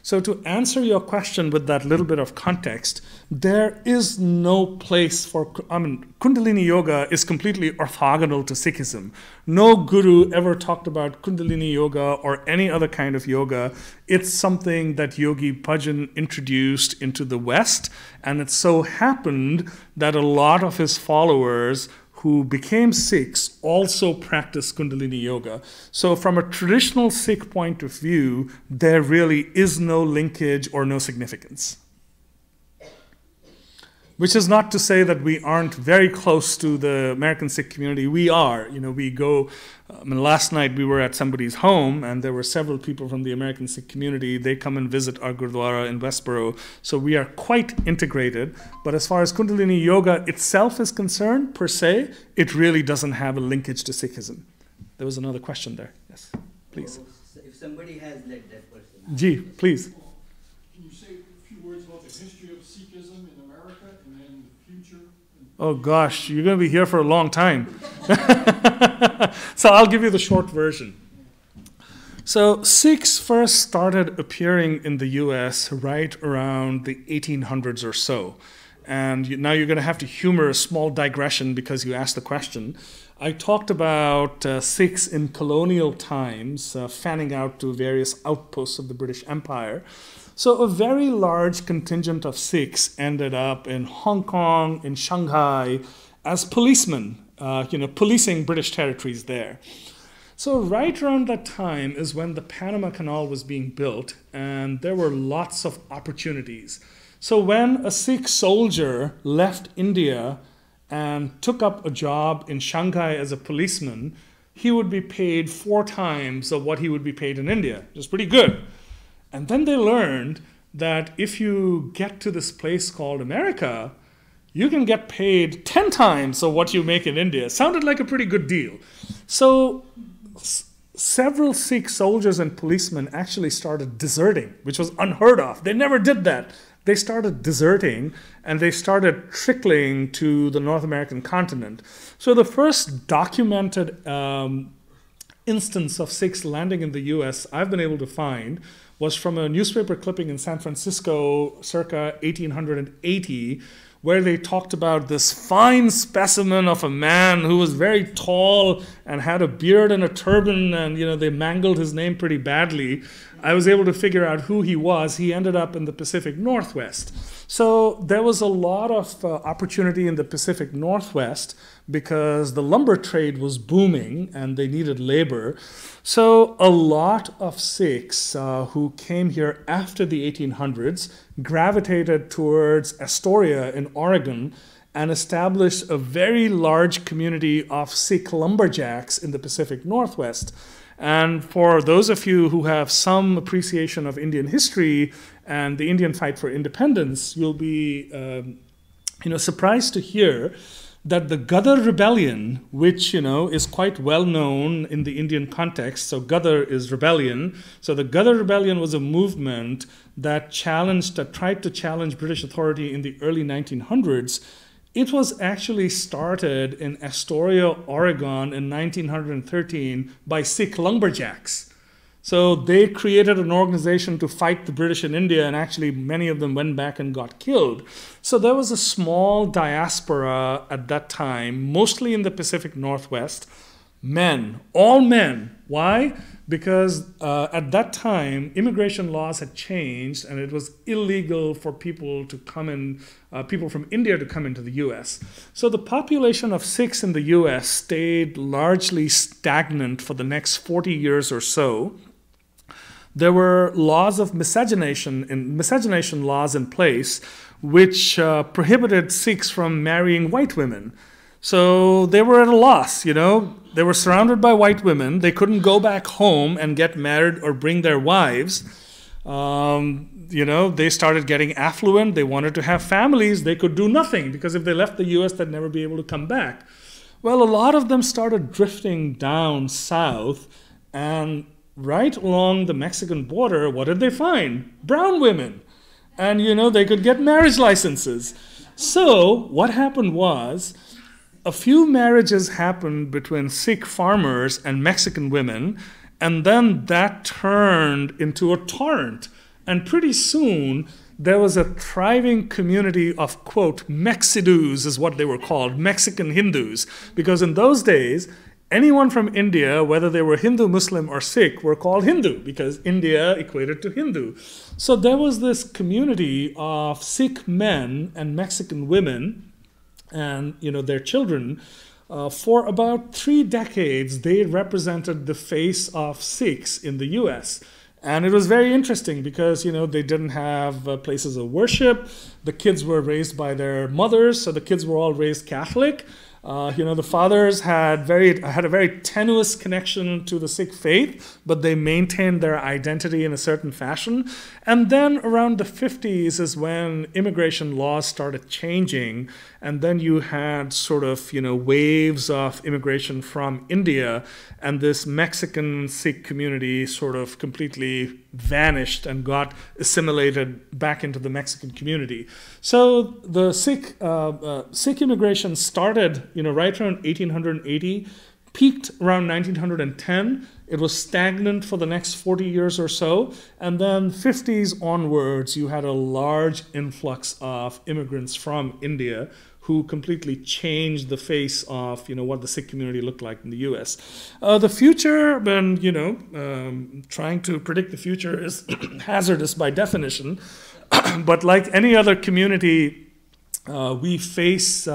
So to answer your question with that little bit of context, there is no place for... Kundalini Yoga is completely orthogonal to Sikhism. No guru ever talked about Kundalini Yoga or any other kind of yoga. It's something that Yogi Bhajan introduced into the West, and it so happened that a lot of his followers who became Sikhs also practice Kundalini Yoga. So from a traditional Sikh point of view, there really is no linkage or no significance. Which is not to say that we aren't very close to the American Sikh community. We are. We go... last night we were at somebody's home, and there were several people from the American Sikh community. They come and visit our Gurdwara in Westboro. So we are quite integrated. But as far as Kundalini Yoga itself is concerned, per se, it really doesn't have a linkage to Sikhism. There was another question there. Yes, please. If somebody has, let that person. Ji, please. Can you say a few words about the history of Sikhism in America and then the future? Oh gosh, you're going to be here for a long time. So I'll give you the short version. So Sikhs first started appearing in the US right around the 1800s or so. And now you're going to have to humor a small digression because you asked the question. I talked about Sikhs in colonial times fanning out to various outposts of the British Empire. So a very large contingent of Sikhs ended up in Hong Kong, in Shanghai, as policemen, policing British territories there. So right around that time is when the Panama Canal was being built, and there were lots of opportunities. So when a Sikh soldier left India and took up a job in Shanghai as a policeman, he would be paid 4 times of what he would be paid in India, which is pretty good. And then they learned that if you get to this place called America, you can get paid 10 times of what you make in India. Sounded like a pretty good deal. So several Sikh soldiers and policemen actually started deserting, which was unheard of. They never did that. They started deserting, and they started trickling to the North American continent. So the first documented instance of Sikhs landing in the US I've been able to find was from a newspaper clipping in San Francisco circa 1880, where they talked about this fine specimen of a man who was very tall and had a beard and a turban, and they mangled his name pretty badly. I was able to figure out who he was. He ended up in the Pacific Northwest. So there was a lot of opportunity in the Pacific Northwest because the lumber trade was booming and they needed labor. So a lot of Sikhs who came here after the 1800s gravitated towards Astoria in Oregon and established a very large community of Sikh lumberjacks in the Pacific Northwest. And for those of you who have some appreciation of Indian history and the Indian fight for independence, you'll be surprised to hear that the Gadar rebellion, which is quite well known in the Indian context, so Gadar is rebellion. So the Gadar rebellion was a movement that tried to challenge British authority in the early 1900s. It was actually started in Astoria, Oregon in 1913 by Sikh lumberjacks. So they created an organization to fight the British in India, and actually many of them went back and got killed. So there was a small diaspora at that time, mostly in the Pacific Northwest. Men, all men. Why? Because at that time, immigration laws had changed and it was illegal for people to come in, people from India to come into the US. So the population of Sikhs in the US stayed largely stagnant for the next 40 years or so. There were laws of miscegenation laws in place which prohibited Sikhs from marrying white women. So they were at a loss, They were surrounded by white women. They couldn't go back home and get married or bring their wives. They started getting affluent. They wanted to have families. They could do nothing because if they left the US, they'd never be able to come back. Well, a lot of them started drifting down south, and right along the Mexican border, what did they find? Brown women. And, they could get marriage licenses. So what happened was, a few marriages happened between Sikh farmers and Mexican women, and then that turned into a torrent. And pretty soon, there was a thriving community of, quote, Mexidus is what they were called, Mexican Hindus. Because in those days, anyone from India, whether they were Hindu, Muslim, or Sikh, were called Hindu because India equated to Hindu. So there was this community of Sikh men and Mexican women and their children. For about 3 decades, they represented the face of Sikhs in the US. And it was very interesting because, they didn't have places of worship. The kids were raised by their mothers, so the kids were all raised Catholic. The fathers had a very tenuous connection to the Sikh faith, but they maintained their identity in a certain fashion. And then around the 50s is when immigration laws started changing, and then you had sort of, waves of immigration from India, and this Mexican Sikh community sort of completely vanished and got assimilated back into the Mexican community. So the Sikh immigration started, right around 1880, peaked around 1910. It was stagnant for the next 40 years or so. And then 50s onwards, you had a large influx of immigrants from India who completely changed the face of, what the Sikh community looked like in the US. The future, when, trying to predict the future is hazardous by definition. But like any other community, we face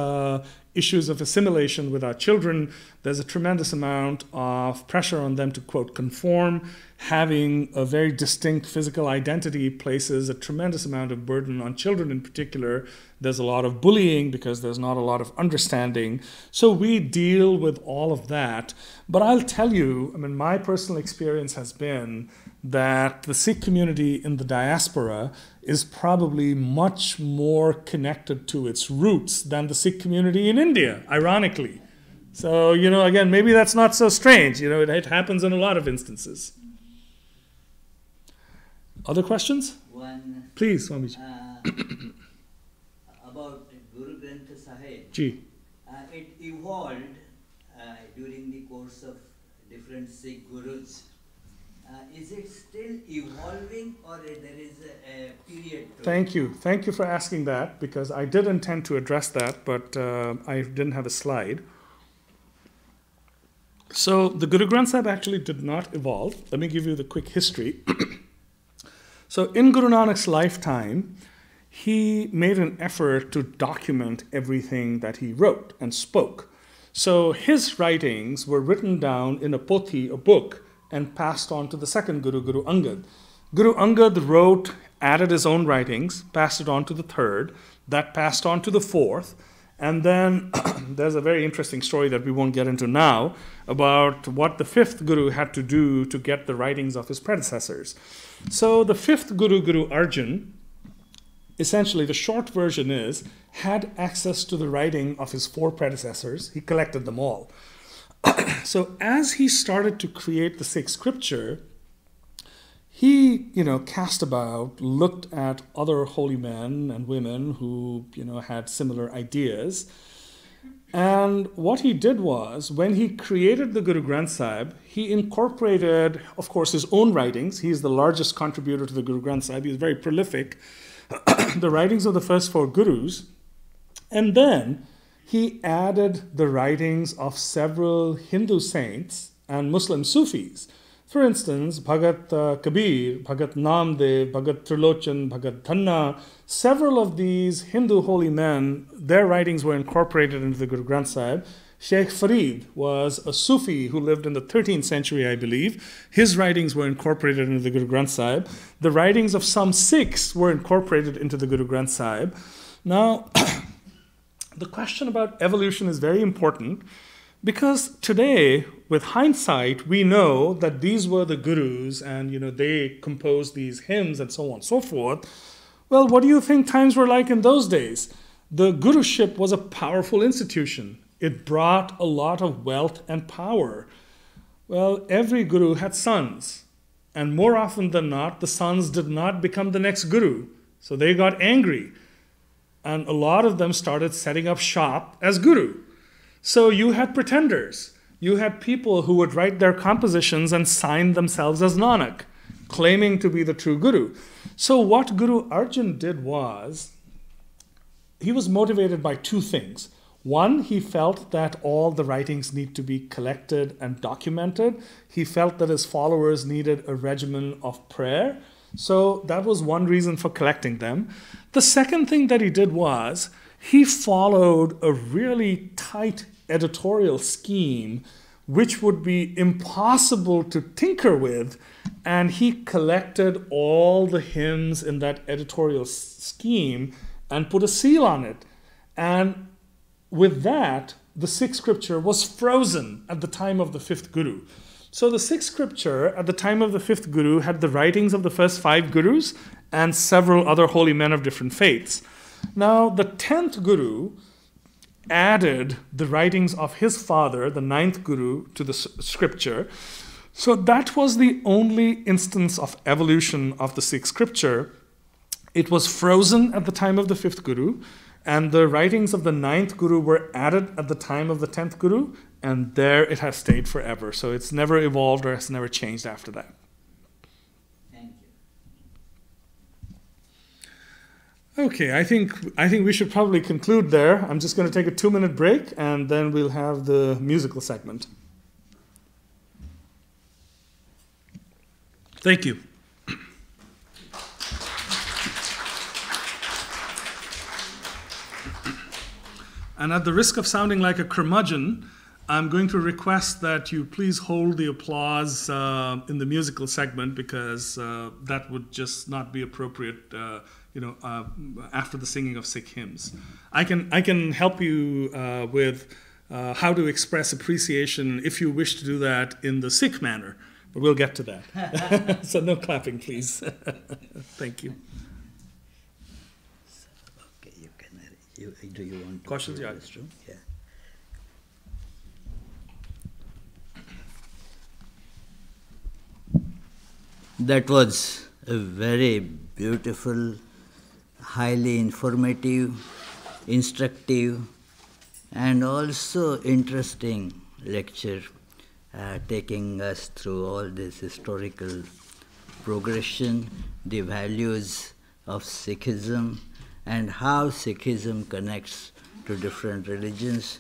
issues of assimilation with our children. There's a tremendous amount of pressure on them to, quote, conform. Having a very distinct physical identity places a tremendous amount of burden on children in particular. There's a lot of bullying because there's not a lot of understanding. So we deal with all of that. But I'll tell you, my personal experience has been that the Sikh community in the diaspora is probably much more connected to its roots than the Sikh community in India, ironically. So, again, maybe that's not so strange. It happens in a lot of instances. Other questions? One. Please, Swamiji. About Guru Grantha Sahib. Ji. It evolved during the course of different Sikh gurus. Is it still evolving, or there is a period to Thank you. Thank you for asking that, because I did intend to address that, but I didn't have a slide. So the Guru Granth Sahib actually did not evolve. Let me give you the quick history. So in Guru Nanak's lifetime, he made an effort to document everything that he wrote and spoke. So his writings were written down in a pothi, a book, and passed on to the second Guru, Guru Angad. Guru Angad wrote, added his own writings, passed it on to the third, that passed on to the fourth, and then there's a very interesting story that we won't get into now about what the fifth Guru had to do to get the writings of his predecessors. So the fifth Guru, Guru Arjan, essentially the short version is, had access to the writing of his four predecessors. He collected them all. So as he started to create the Sikh scripture, he, cast about, looked at other holy men and women who, had similar ideas. And what he did was, when he created the Guru Granth Sahib, he incorporated, of course, his own writings. He is the largest contributor to the Guru Granth Sahib. He is very prolific. The writings of the first four Gurus. And then he added the writings of several Hindu saints and Muslim Sufis. For instance, Bhagat Kabir, Bhagat Namdev, Bhagat Trilochan, Bhagat Dhanna, several of these Hindu holy men, their writings were incorporated into the Guru Granth Sahib. Sheikh Farid was a Sufi who lived in the 13th century, I believe. His writings were incorporated into the Guru Granth Sahib. The writings of some Sikhs were incorporated into the Guru Granth Sahib. Now, the question about evolution is very important, because today, with hindsight, we know that these were the gurus and, they composed these hymns and so on and so forth. Well, what do you think times were like in those days? The guruship was a powerful institution. It brought a lot of wealth and power. Well, every guru had sons. And more often than not, the sons did not become the next guru. So they got angry. And a lot of them started setting up shop as guru. So you had pretenders. You had people who would write their compositions and sign themselves as Nanak, claiming to be the true guru. So what Guru Arjan did was, he was motivated by two things. One, he felt that all the writings need to be collected and documented. He felt that his followers needed a regimen of prayer. So that was one reason for collecting them. The second thing that he did was, he followed a really tight editorial scheme which would be impossible to tinker with, and he collected all the hymns in that editorial scheme and put a seal on it. And with that, the Sikh scripture was frozen at the time of the fifth Guru. So the Sikh scripture at the time of the fifth Guru had the writings of the first five Gurus and several other holy men of different faiths. Now, the 10th Guru added the writings of his father, the 9th Guru, to the scripture. So that was the only instance of evolution of the Sikh scripture. It was frozen at the time of the 5th Guru, and the writings of the 9th Guru were added at the time of the 10th Guru, and there it has stayed forever. So it's never evolved or has never changed after that. Thank you. Okay, I think we should probably conclude there. I'm just going to take a 2-minute break, and then we'll have the musical segment. Thank you. And at the risk of sounding like a curmudgeon, I'm going to request that you please hold the applause in the musical segment, because that would just not be appropriate, after the singing of Sikh hymns. I can help you with how to express appreciation if you wish to do that in the Sikh manner, but we'll get to that. So no clapping, please. Thank you. Okay, you can. Do you want to Questions? go Yeah. to the restroom? Yeah. That was a very beautiful, highly informative, instructive, and also interesting lecture. taking us through all this historical progression, the values of Sikhism, and how Sikhism connects to different religions.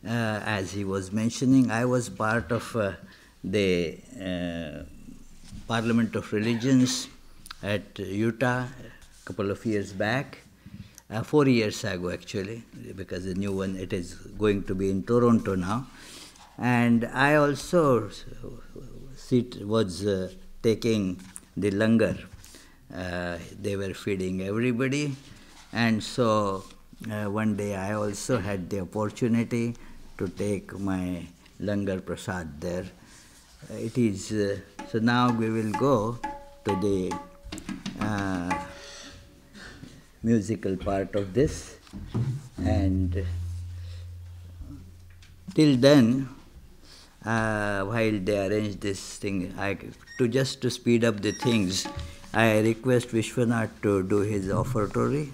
As he was mentioning, I was part of the Parliament of Religions at Utah a couple of years back, 4 years ago actually, because the new one, it is going to be in Toronto now. And I also was taking the langar. They were feeding everybody, and so one day I also had the opportunity to take my langar prasad there. It is so now we will go to the musical part of this, and till then, while they arrange this thing, just to speed up the things, I request Vishwanath to do his offertory,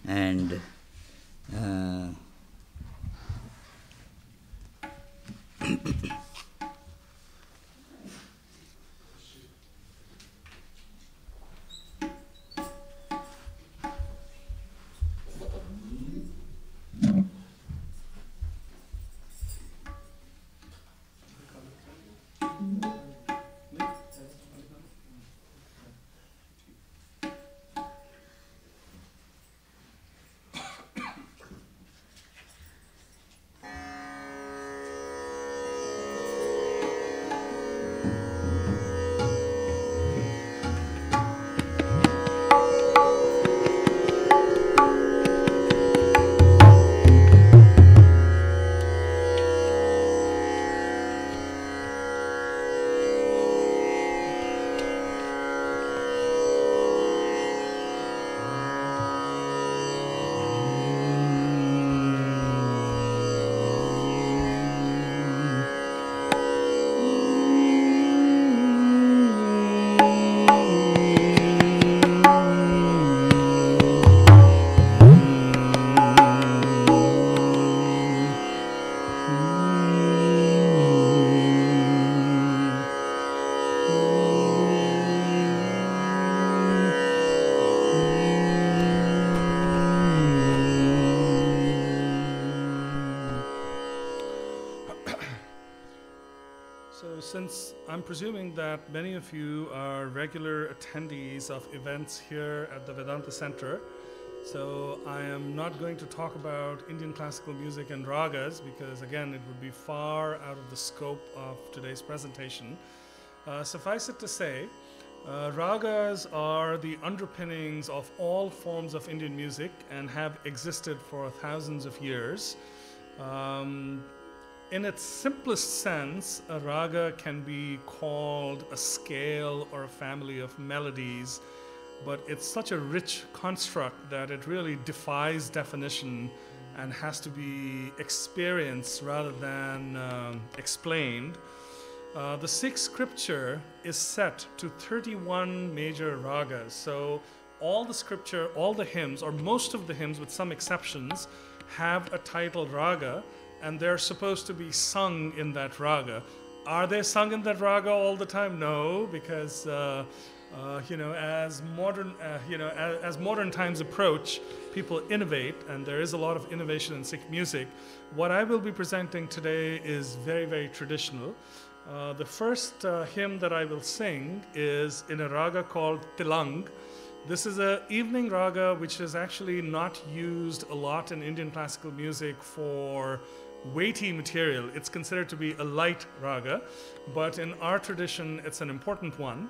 and So since I'm presuming that many of you are regular attendees of events here at the Vedanta Center, so I am not going to talk about Indian classical music and ragas because again it would be far out of the scope of today's presentation. Suffice it to say, ragas are the underpinnings of all forms of Indian music and have existed for thousands of years. In its simplest sense, a raga can be called a scale or a family of melodies, but it's such a rich construct that it really defies definition and has to be experienced rather than explained. The Sikh scripture is set to 31 major ragas. So all the scripture, all the hymns, or most of the hymns with some exceptions, have a title raga, and they're supposed to be sung in that raga. Are they sung in that raga all the time? No, because as modern times approach, people innovate, and there is a lot of innovation in Sikh music. What I will be presenting today is very, very traditional. The first hymn that I will sing is in a raga called Tilang. This is an evening raga which is actually not used a lot in Indian classical music for weighty material. It's considered to be a light raga, but in our tradition it's an important one.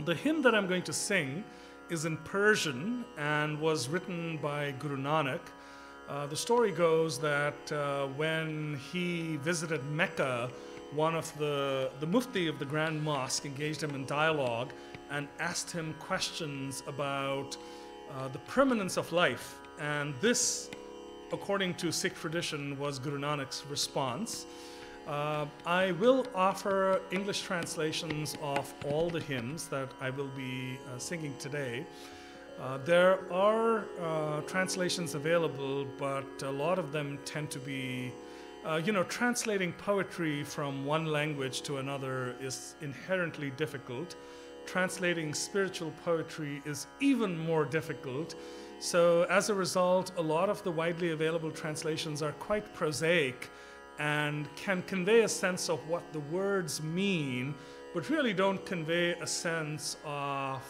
The hymn that I'm going to sing is in Persian and was written by Guru Nanak. The story goes that when he visited Mecca, one of the mufti of the Grand Mosque engaged him in dialogue and asked him questions about the permanence of life. And this, according to Sikh tradition, was Guru Nanak's response. I will offer English translations of all the hymns that I will be singing today. There are translations available, but a lot of them tend to be Translating poetry from one language to another is inherently difficult. Translating spiritual poetry is even more difficult. So as a result, a lot of the widely available translations are quite prosaic and can convey a sense of what the words mean, but really don't convey a sense of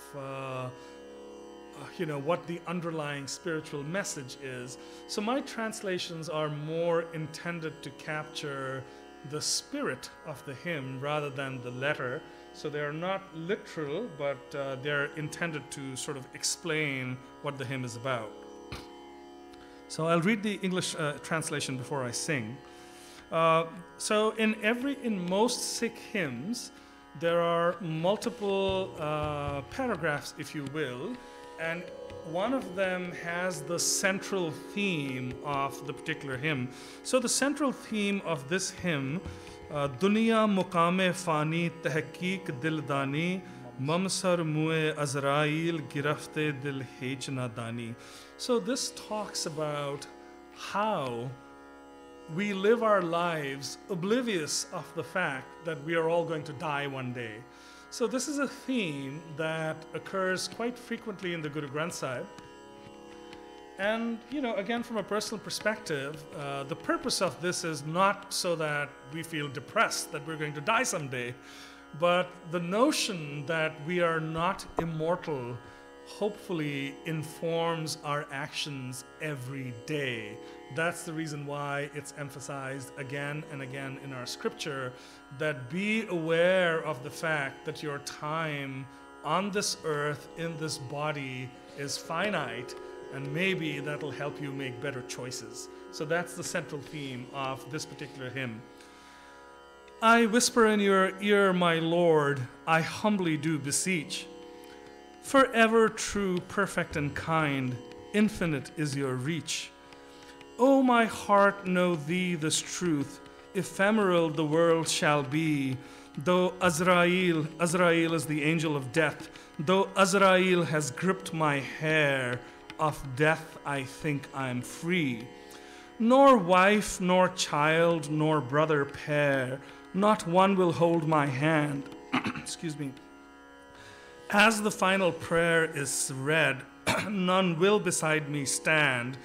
what the underlying spiritual message is. So my translations are more intended to capture the spirit of the hymn rather than the letter. So they are not literal, but they're intended to sort of explain what the hymn is about. So I'll read the English translation before I sing. So in most Sikh hymns, there are multiple paragraphs, if you will, and one of them has the central theme of the particular hymn. So the central theme of this hymn, Duniya Muqame Fani Tehqiq Dildani Mamsar Mu'e Azrail Girafte Dil Hech Nadani. So this talks about how we live our lives oblivious of the fact that we are all going to die one day. So this is a theme that occurs quite frequently in the Guru Grantha. And, again, from a personal perspective, the purpose of this is not so that we feel depressed that we're going to die someday, but the notion that we are not immortal hopefully informs our actions every day. That's the reason why it's emphasized again and again in our scripture, that be aware of the fact that your time on this earth in this body is finite, and maybe that'll help you make better choices. So that's the central theme of this particular hymn. I whisper in your ear, my Lord, I humbly do beseech. Forever true, perfect, and kind, infinite is your reach. O my heart, know thee this truth, ephemeral the world shall be. Though Azrail is the angel of death, though Azrail has gripped my hair, of death I think I'm free. Nor wife, nor child, nor brother pair, not one will hold my hand. Excuse me. As the final prayer is read, none will beside me stand.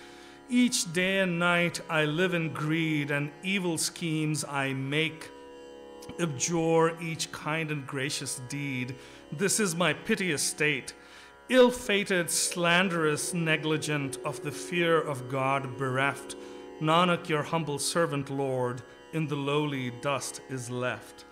Each day and night I live in greed, and evil schemes I make. Abjure each kind and gracious deed. This is my piteous state. Ill-fated, slanderous, negligent, of the fear of God bereft. Nanak, your humble servant, Lord, in the lowly dust is left.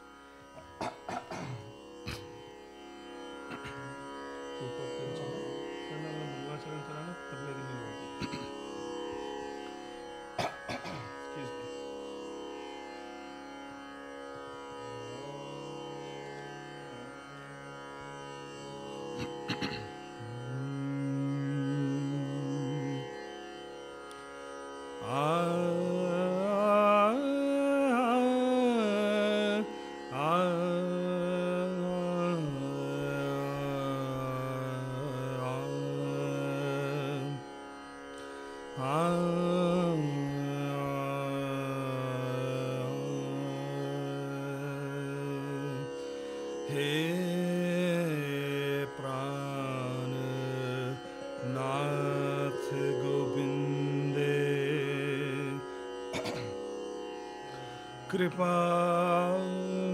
कृपा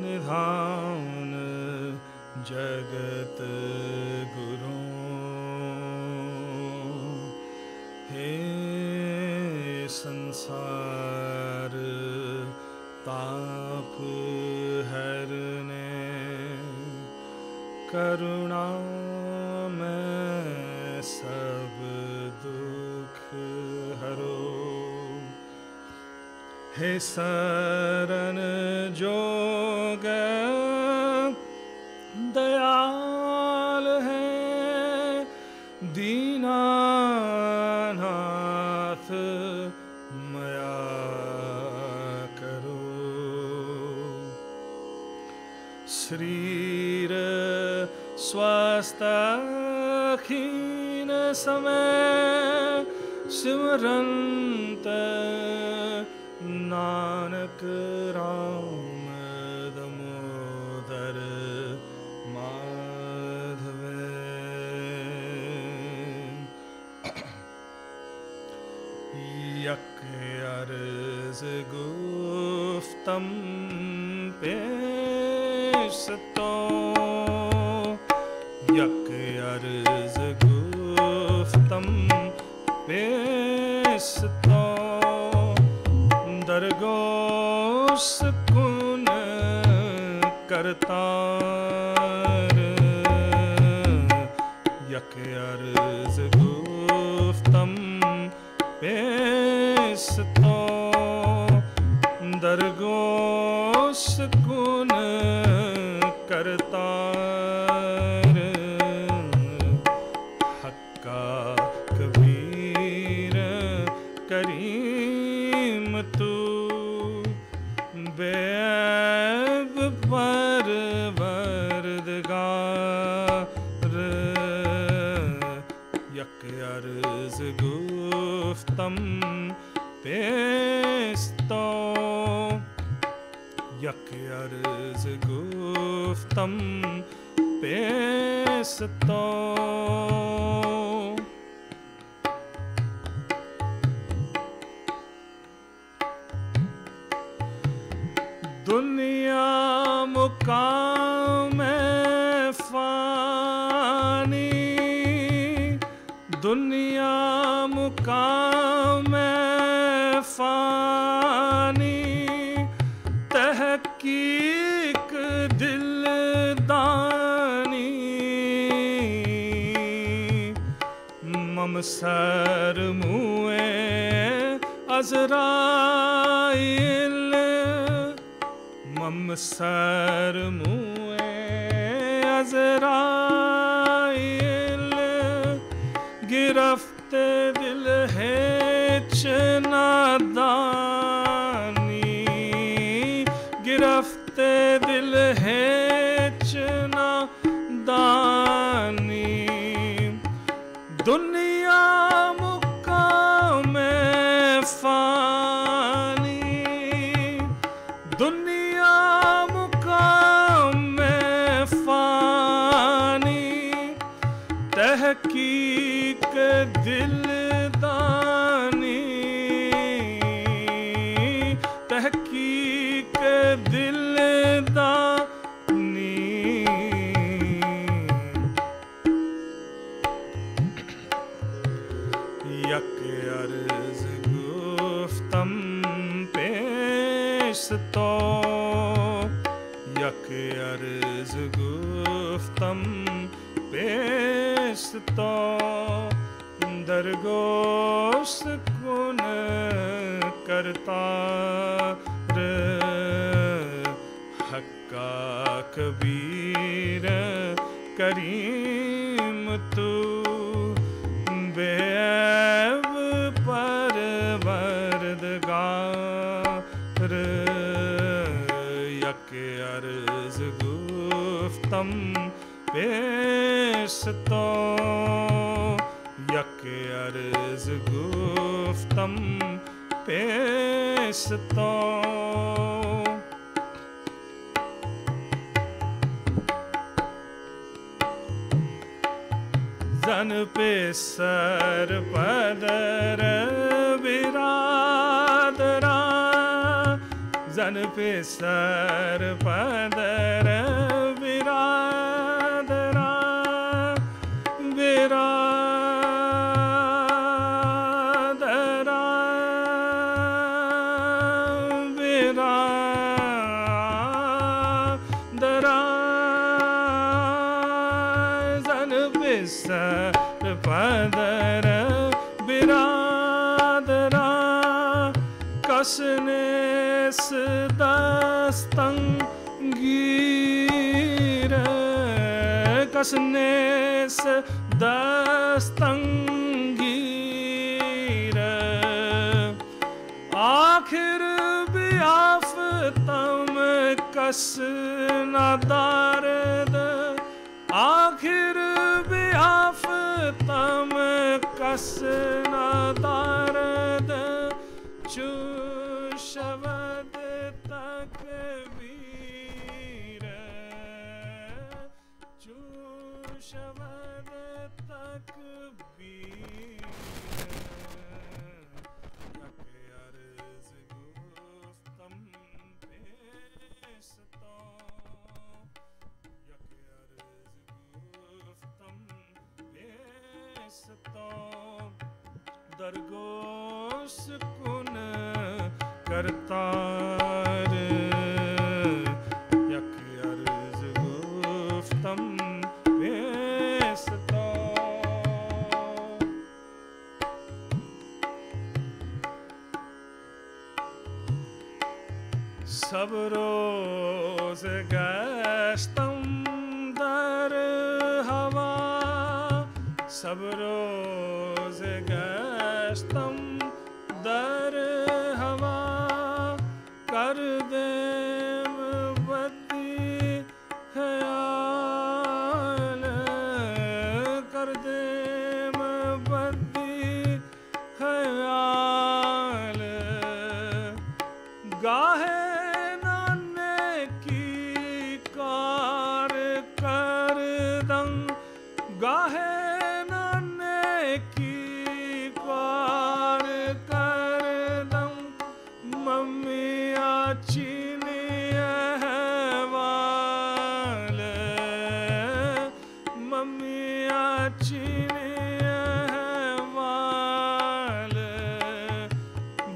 निधान जगत गुरु हे संसार ताप हरने करुणा में सब दुख हरो हे शरण जोग दयाल है दीनानाथ मया करो शरीर स्वस्थ खीन समय सिमरंत नानक राम दामोदर माधवे यक अर्ज गुफ्तम पेशतो यक अर्ज गुफ्तम पेशतो दरगोश कुन करतार यक अर्ज गुफ्तम पेशतो दरगोश कुन करतार हक्का कबीर करीम तू बेब परवरदिगार यक अर्ज गुफ्तम पेशतो यक अर्ज गुफ्तम पेशतो दुनिया मुकाम फानी दुनिया मुकाम फानी तहकीक दिलदानी मम सर मुए अज़राइल मम सर मुए अज़राइल गिरफ्त दिल है चनादानी गिरफ्त दिल है चनादानी दुनिया मुकाम फानी दुनिया मुकाम फानी तहकीक दिलदानी तहकीक दिलदानी यक अर्ज गुफ्तम पेशतो यक अर्ज गुफ्तम पेशतो दरगोश कुन करतार हक्का कबीर करीम तू बेब परवरदिगार यक अर्ज गुफ्तम पेशतो यक अर्ज गुफ्तम पेशतो जन पे सर पदर बिरादरा जन पे सर पदर बिरादरा बिरादरा बिरादरा जन पे सर पदर बिरादरा कसने दस्तंगीर कसने दस्तंगीर आखिर भी आफतम कस न दारद आखिर भी आफतम कस न दारद चूश शब्द तक वीर चू शब्द तक वीर यक अर्ज गुफ्तम पेशतो यक अर्ज गुफ्तम पेशतो दरगोश कुन करतार यक अर्ज गुफ्तम पेशतो सब रोज गश्तम दर हवा सब रोज गश्तम दर हवा कर दे बदी ख्याल कर दे बदी ख्याल गाहे नाने की कार कर दंग गाहे नाने की कार कर दंग मम्मी आचीनी अहवाल मम्मी आचीनी अहवाल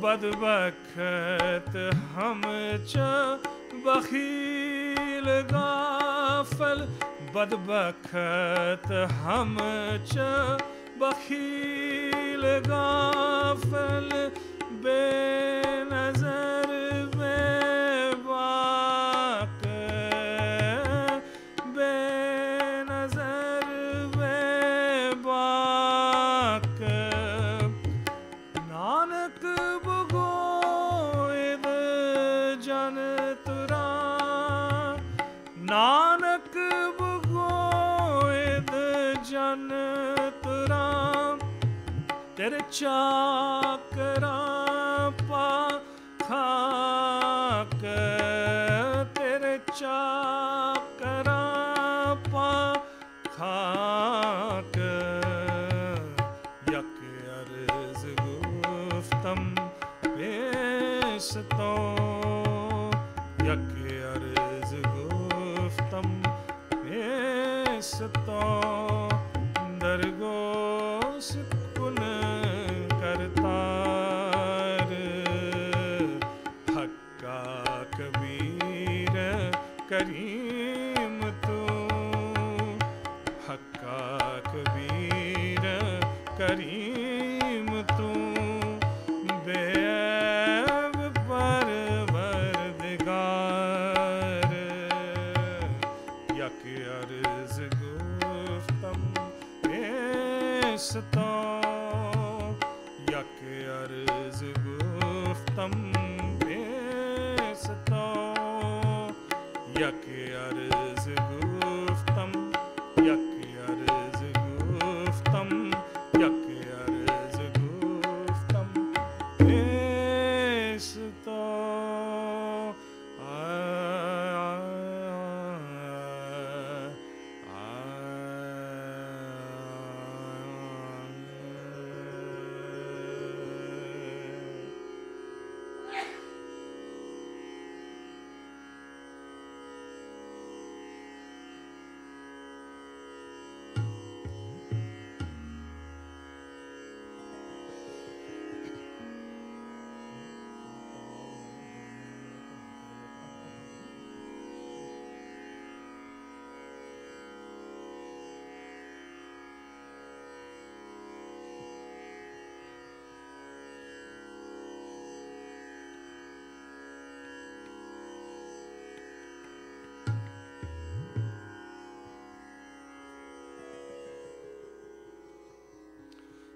बदबख्त हम च बखील गाफल बदबख्त हम च बखील गाफल बेनजर बेबाक बेनजर बेबाक नानक बगोयद जन तुरा नानक बगोयद जन तुरा तेरे चाकरा पा खाक तेरे चाकरा पा खाक यक अर्ज गुफ्तम पेशतो यक अर्ज गुफ्तम पेशतो दरगोश कुन करतार हक्का कबीर करीम तू हक्का कबीर करीम तू बेअब परवरदिगार यक अर्ज गुफ्तम पेशतो यक अर्ज गुफ्तम पेशतो यक अर्ज गुफ्तम यक अर्ज गुफ्तम यक अर्ज गुफ्तम पेशतो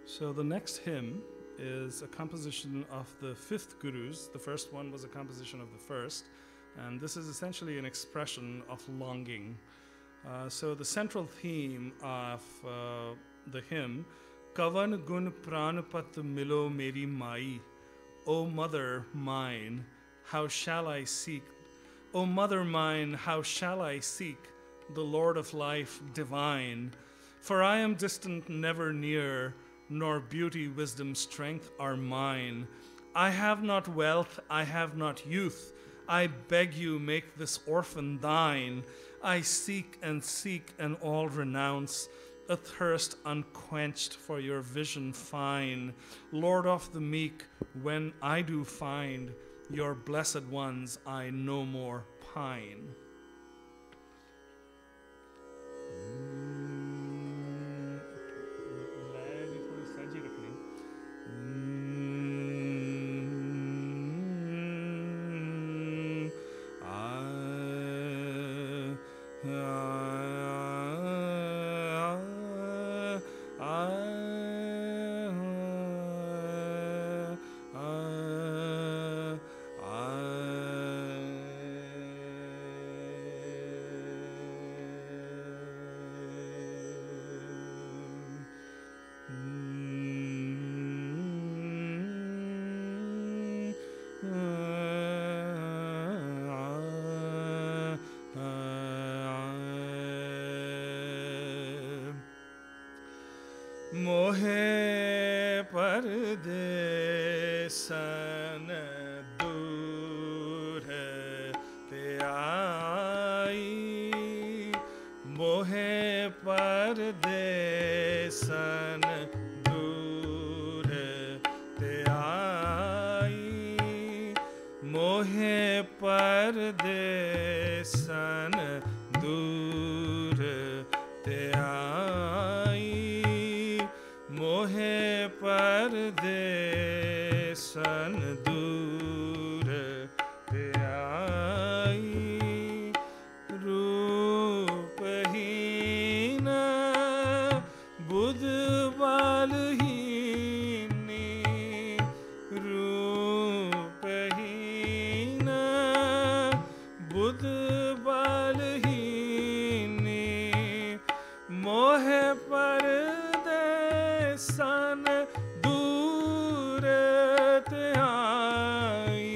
So the next hymn is a composition of the fifth gurus. The first one was a composition of the first, and this is essentially an expression of longing. So the central theme of the hymn, Kavan gun pranpat milo meri mai, O mother mine, how shall I seek? O mother mine, how shall I seek the Lord of life divine? For I am distant, never near, nor beauty, wisdom, strength are mine. I have not wealth, I have not youth. I beg you, make this orphan thine. I seek and all renounce, a thirst unquenched for your vision fine. Lord of the meek, when I do find your blessed ones, I no more pine. मोहे परदेसन दूर ते आई, मोहे परदेसन दूर ते आई, मोहे परदेसन दूर ते आई, मोहे परदेसन दूर ते आई, रूपहीन बुध बालहीनी, रूपहीन बुध बालहीनी, मोहे परदेसन दूर ते आई,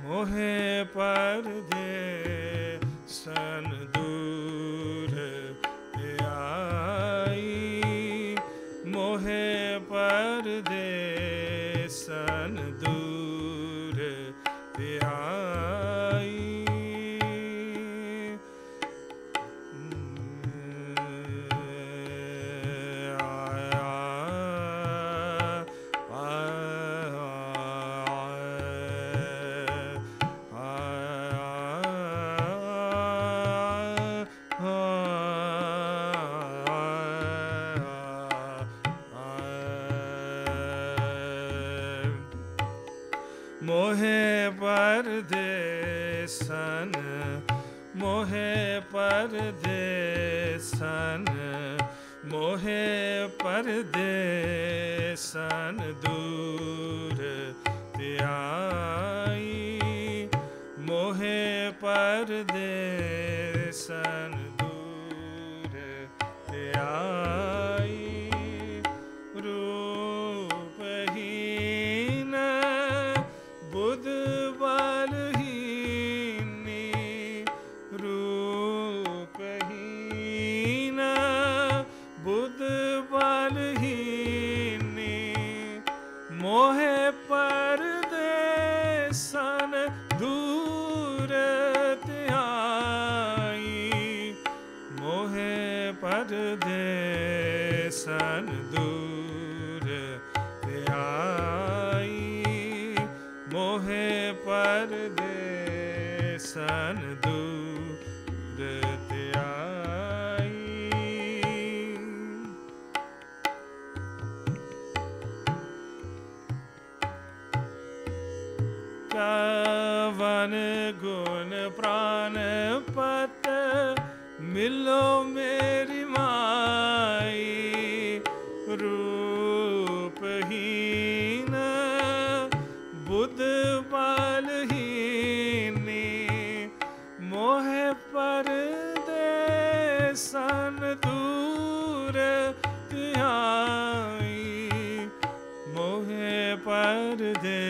मोहे परदेसन दूर ते आई, मोहे परदेसन दूर ते आई। मोहे परदेसन, मोहे परदेसन, मोहे परदेसन दूर ते आई, मोहे परदेसन दूर ते आई, रूपहीन बुध बालहीनी, रूपहीन बुध बालहीनी, मोहे परदेसन दूर ते आई, मोहे परदेसन दूर ते आई, मोहे परदेसन दूर ते आई। कवन गुण प्राणपत मिलो मेरी माई, रूपहीन बुध बालहीनी, मोहे परदेसन दूर ते आई, मोहे परदेसन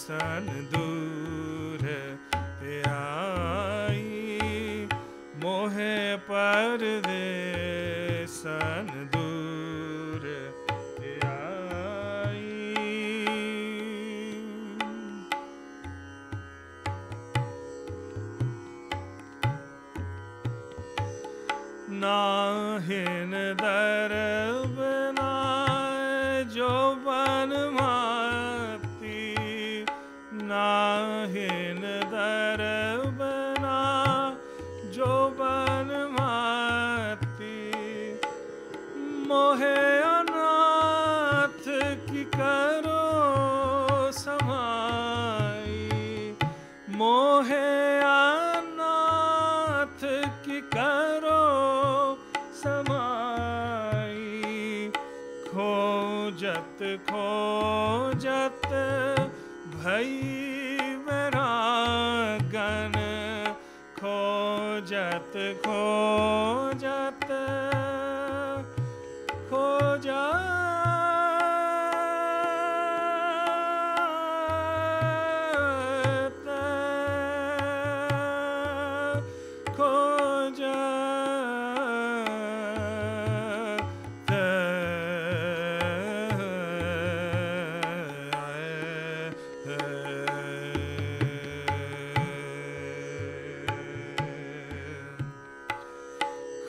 सन दूर आई मोहे परदेसन दूर आई नाहिन दरब ना जो बनमाती नाहिन दरब ना जो बनमाती मोहे अनाथ की करो समाई मोहे अनाथ की करो समाई खोजत खोजत भई वैरागन खोजत खोजत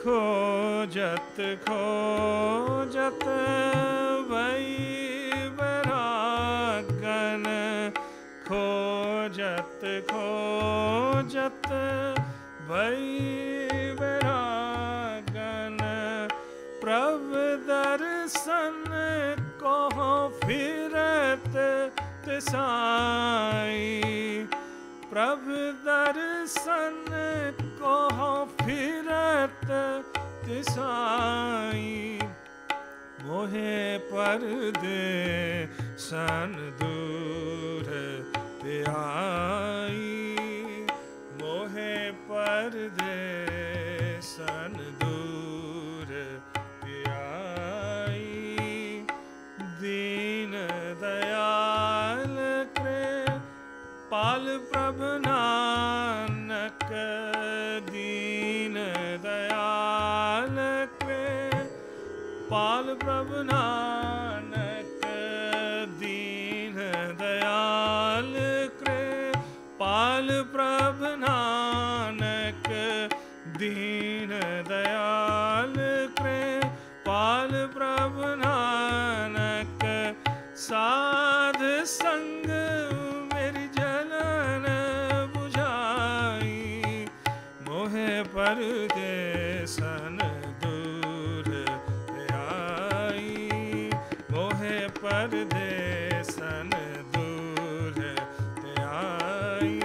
खोजत खोजत वही वैरागन खोजत खोजत वही वैरागन प्रभु दर्शन को फिरत तिसाई प्रभु दर्शन को फिरत तिसाई मोहे परदेसन दूर आई मोहे परदेसन दूर आई दीन दयाल कृपाल प्रभु नानक दीन दयाल कृपाल प्रभु नानक दीन दयाल कृपाल प्रभु नानक दीन दयाल कृपाल प्रभु नानक साध संग मेरी जलन बुझाई मोहे परदेसन दूर आई मोहे परदेसन दूर आई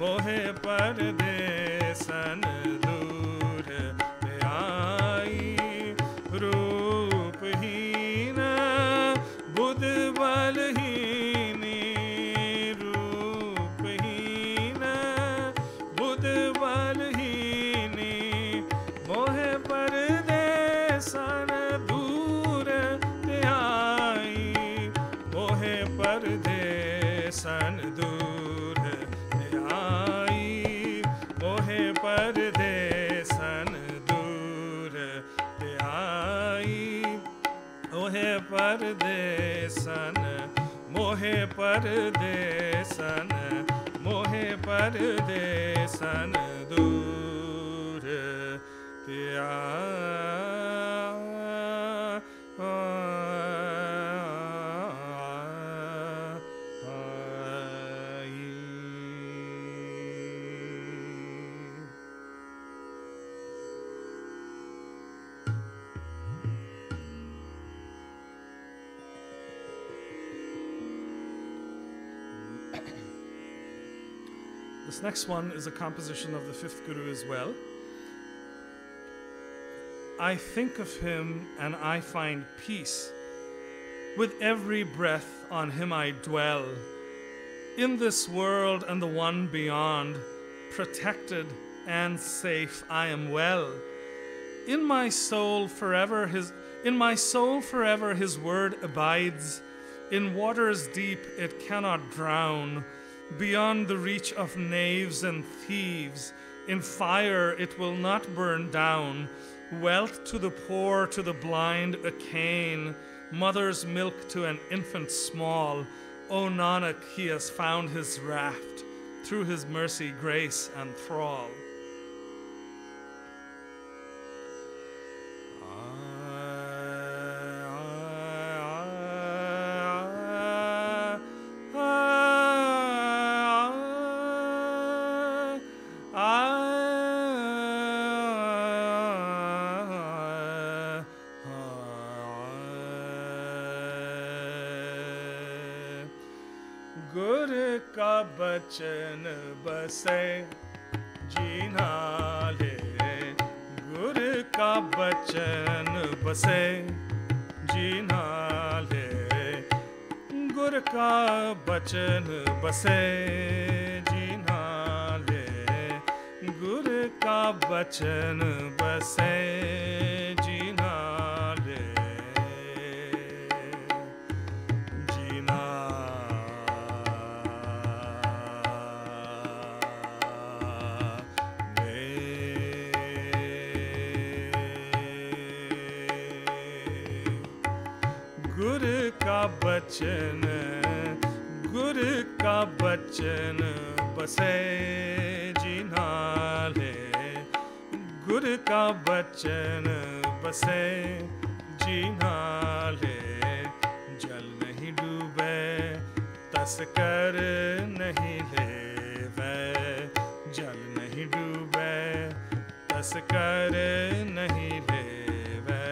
मोहे परदेसन दूर आई रूपहीन बुध बलहीनी रूपहीन बुध बलहीनी मोहे परदेसन दूर आई मोहे परदेसन दूर आई मोहे परदेसन दूर आई मोहे परदेसन मोहे परदेसन मोहे परदेसन दूर This next one is a composition of the fifth Guru as well. I think of him and I find peace. With every breath on him I dwell. In this world and the one beyond, protected and safe I am well. In my soul forever his word abides. In waters deep it cannot drown, beyond the reach of knaves and thieves. In fire it will not burn down. Wealth to the poor, to the blind a cane, mother's milk to an infant small. O Nanak, he has found his raft, through his mercy, grace, and thrall. बचन बसे जीना ले, गुर का बचन बसे जीना ले, गुर का बचन बसे जीना ले, गुर का बचन बसे जीना ले, जीना बचन, गुर का बचन बसे जीना ले, गुर का बचन बसे जीना ले, जल नहीं डूबे तस्कर नहीं लेवे, जल नहीं डूबे तस्कर नहीं लेवे,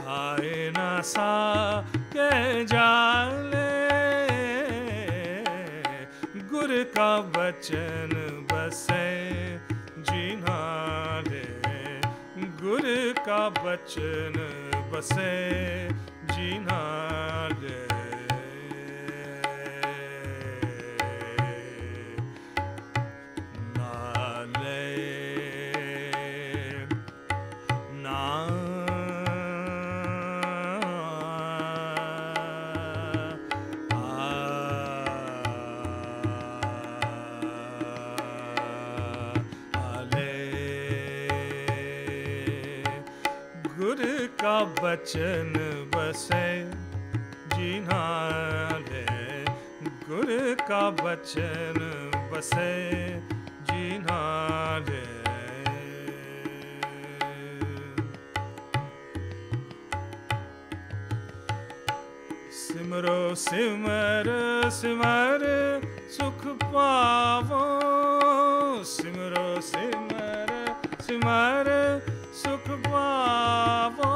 भाई ना सा के जाले, गुर का बचन बसे जीना ले, गुर का बचन बसे जीना ले, नाले ना का बचन बसे जीना ले, गुर का बचन बसे जीना ले, सिमरो सिमर सिमर सुख पावो, सिमरो सिमर सिमर सुख पावो,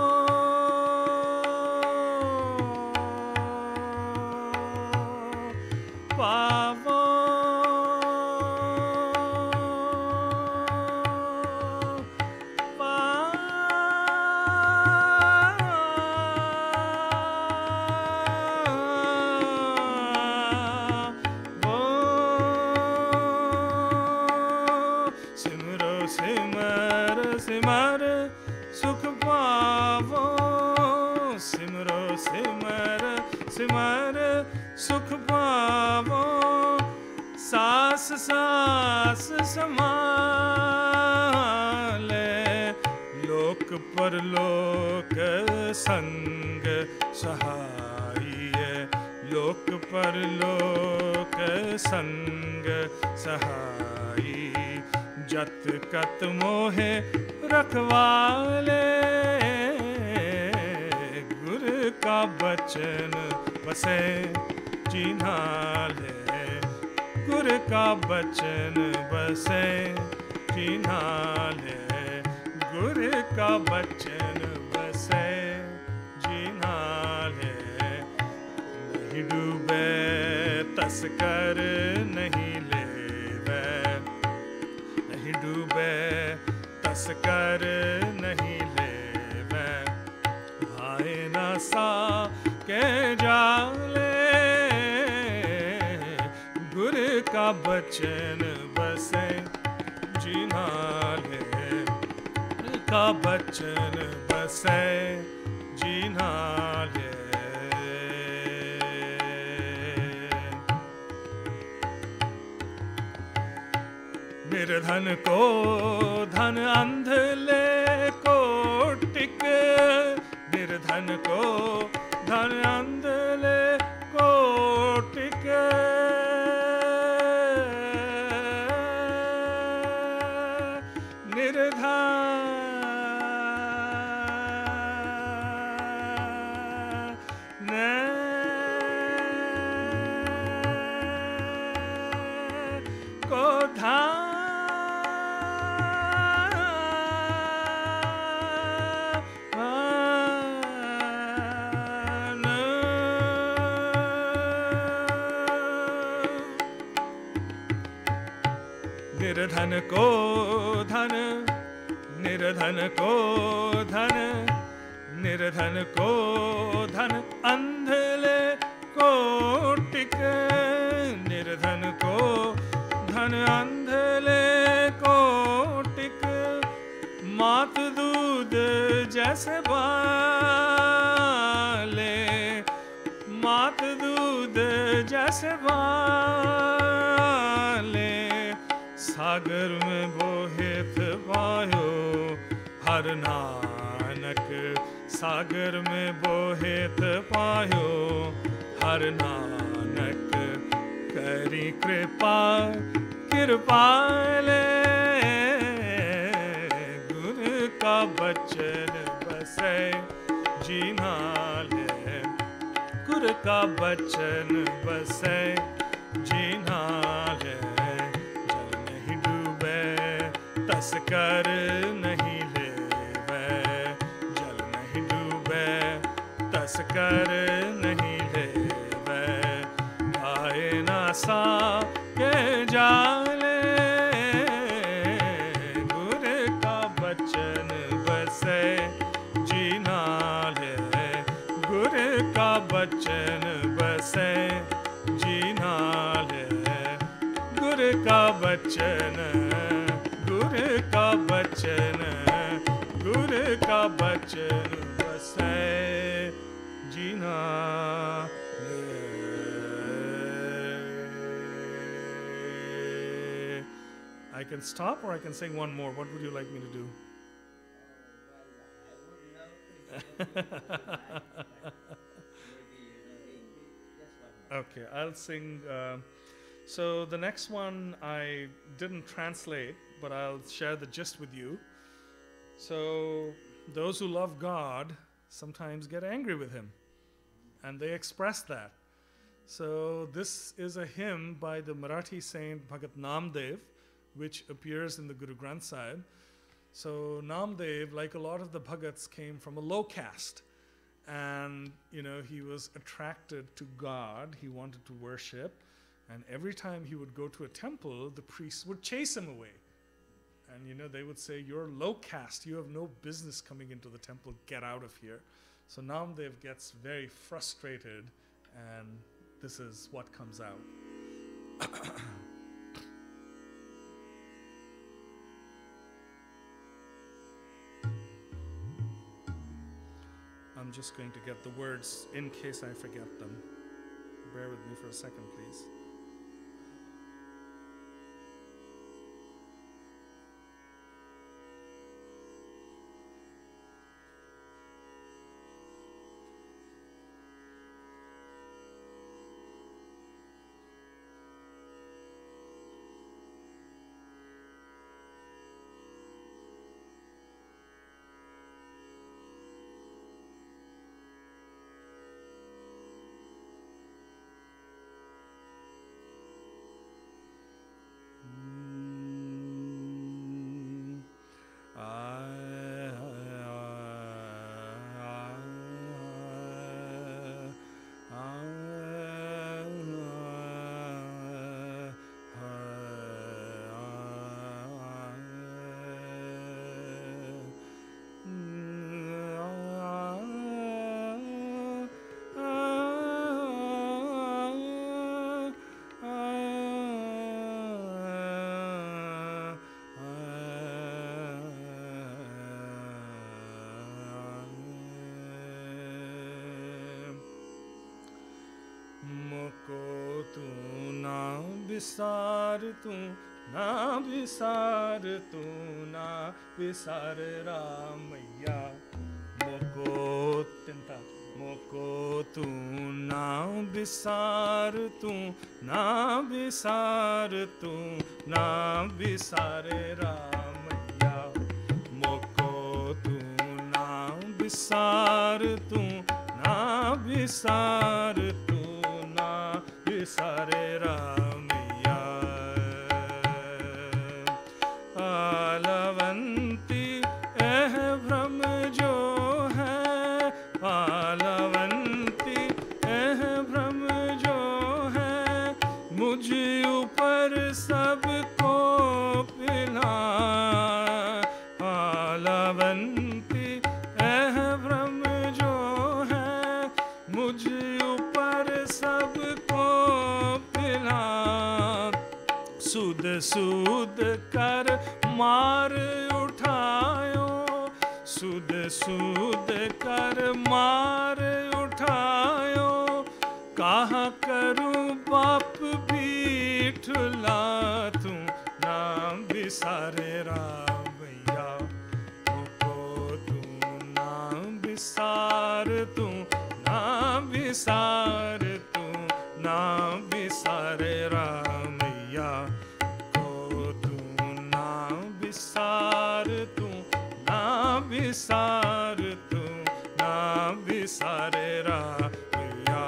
पावो सिमरो सिमर सिमर सुख पावो, सिमरो सिमर सिमर सुख पावो, सास सास समाले, लोक परलोक संग सहाय, लोक परलोक संग सहाय, जत कत मोहे रखवाले, गुर का बचन बसे जीना ले, गुर का बचन बसे जीना ले, गुर का बचन बसे जीना ले, नहीं डूबे तस्कर नहीं लेवे, नहीं डूबे तस्कर नहीं लेवे, भाई न सा के जाले, गुर का बचन बसे जीना ले, गुर का बचन बसे जीना ले, निर्धन को धन अंधले कोटिक, निर्धन को धन अंधले कोटिक, निर्धन को धन, निर्धन को धन, निर्धन को धन अंधले कोटिक, निर्धन को धन अंधले कोटिक, मात दूध जैसे बाले, मात दूध जैसे बाले, सागर में बोहित पायो हर नानक, सागर में बोहित पायो हर नानक, करी कृपा कृपाले, गुरु का बचन बसे जी नाले, गुरु का बचन बसे जी नाले, तस्कर नहीं लेवे, जल नहीं डूबे तस्कर नहीं लेवे, आए ना सा के जाले, गुरु का बचन बसे जी नाले, गुरु का बचन बसे जी नाले, गुरु का बचन, गुरु का बचन, गुरु का बचन बसे जी नाले। I can stop or I can sing one more. What would you like me to do? Okay, I'll sing. So the next one I didn't translate, but I'll share the gist with you. So those who love God sometimes get angry with him, and they express that. So this is a hymn by the Marathi saint Bhagat Namdev, which appears in the Guru Grantha Sahib. So Namdev, like a lot of the Bhagats, came from a low caste, and he was attracted to God. He wanted to worship, and every time he would go to a temple, the priests would chase him away. And they would say, "You're low caste, you have no business coming into the temple, get out of here." So Namdev gets very frustrated, and this is what comes out. I'm just going to get the words in case I forget them. Bear with me for a second, please. विसार तू ना बिसार तू ना बिसार रामैया मोको तिंता मोको तू ना बिसार तू ना बिसार तू ना बिसार रामैया मोको तू ना बिसार तू ना बिसार तू ना बिसार रामैया आलवंती एह भ्रम जो है आलवंती एह भ्रम जो है मुझ ऊपर सबको पिला आलवंती एह भ्रम जो है मुझ ऊपर सबको पिला सूद सूद कर मार उठायो सूद सूद कर मार उठायो कहा करूं बाप भी ठुला तू ना बिसारे रामैया मोको तू ना बिसार तू ना बिसार तू ना बिसारे रामैया बिसार तू ना बिसार तू ना बिसारे रामैया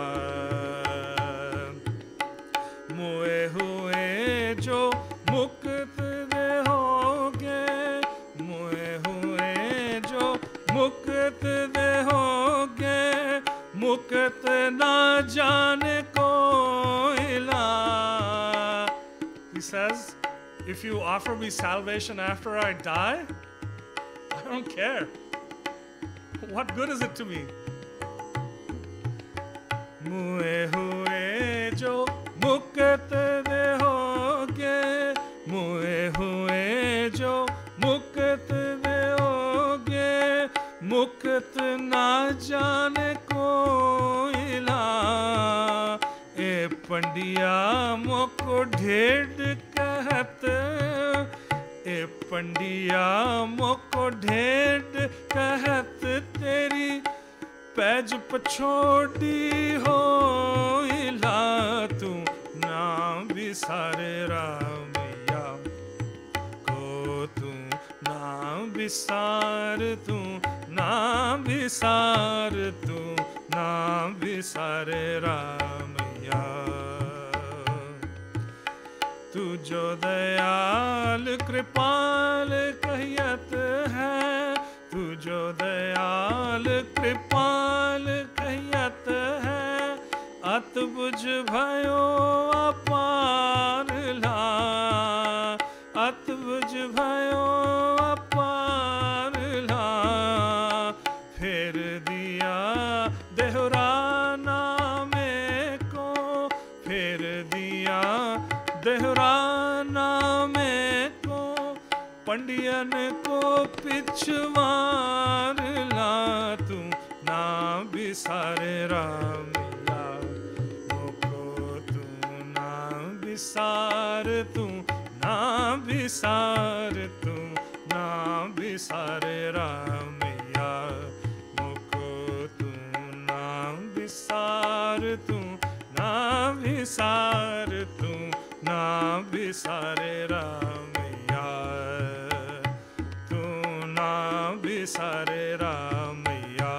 मोए हुए जो मुक्त दे होगे मोए हुए जो मुक्त दे होगे मुक्त ना जाने कोइला. He says, if you offer me salvation after I die, I don't care. What good is it to me? मुए हुए जो मुक्त दे होगे मुए हुए जो मुक्त दे होगे मुक्त ना जाने कोइला ए पंडिया मोको ढेड कहत ए पंडिया मोको ढेड कहत तेरी पैज पछोड़ी हो इला तू ना बिसारे रामैया को तू ना बिसार तू ना बिसार तू ना बिसारे रामैया तू जो दयाल कृपाल कहियत है तू जो दयाल कृपाल कहियत है अत बुझ भयो अपार ला अत बुझ भयो अपार ला फेर दिया देहराना में को फेर दिया देहराना में को पंडियन को पिछवार ला तू ना बिसारे रामैया मोको तू ना बिसार तू ना बिसार तू ना बिसारे रामैया मोको तू ना बिसार तू ना बिसार तू ना बिसारे रामैया तू ना बिसारे रामैया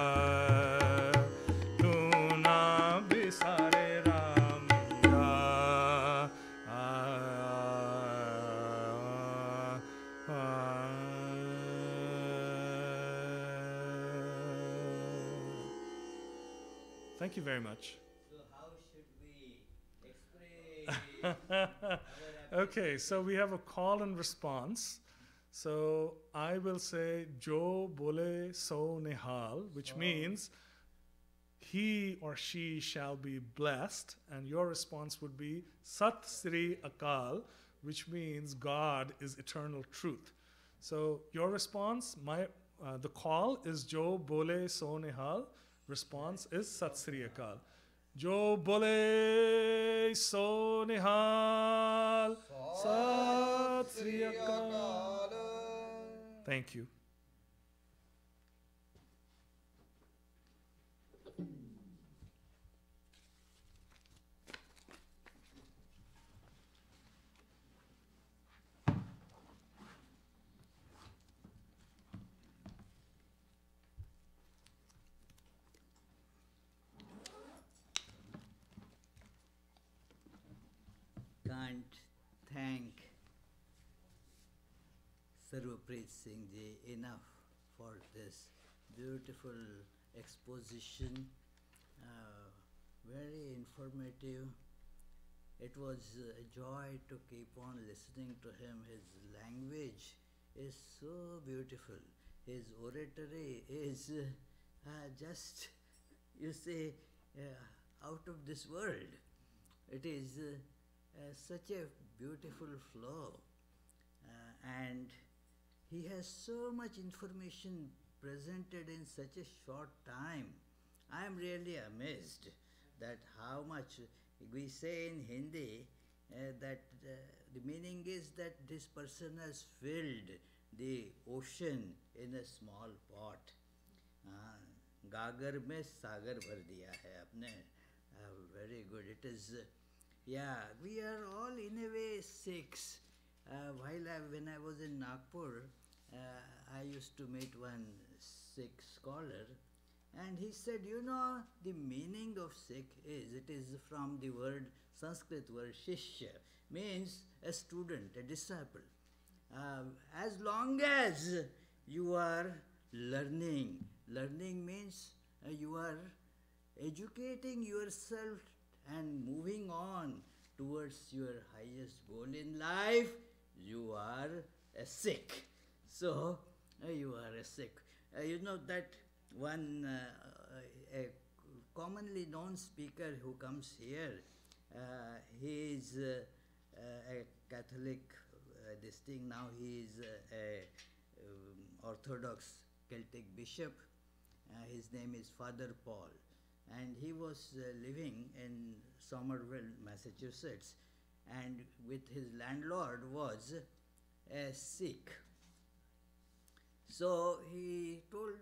तू ना बिसारे Ramaiah Thank you very much. So how should we express our Okay, so we have a call and response. So I will say Jo bole so nihal, which means he or she shall be blessed, and your response would be Sat Sri Akal, which means God is eternal truth. So your response, the call is Jo bole so nihal. Response is Sat Sri Akal. Jo bole so nihal. Sat Sri Akal. Thank you. Can't thank Sarbpreet Singh ji enough for this beautiful exposition, very informative. It was a joy to keep on listening to him. His language is so beautiful. His oratory is just, you say, out of this world. It is such a beautiful flow, and he has so much information presented in such a short time. I am really amazed that how much we say in Hindi that the meaning is that this person has filled the ocean in a small pot. गागर में सागर भर दिया है आपने. Very good. It is, yeah, we are all in a way Sikhs. When I was in Nagpur, I used to meet one Sikh scholar, and he said, you know, the meaning of Sikh is, it is from the word, Sanskrit word Shishya, means a student, a disciple. As long as you are learning means you are educating yourself and moving on towards your highest goal in life, you are a Sikh. So, you are a Sikh. You know that one a commonly known speaker who comes here, he is a Catholic, this thing now he is a Orthodox Celtic bishop. His name is Father Paul, and he was living in Somerville, Massachusetts, and with his landlord was a Sikh. So he told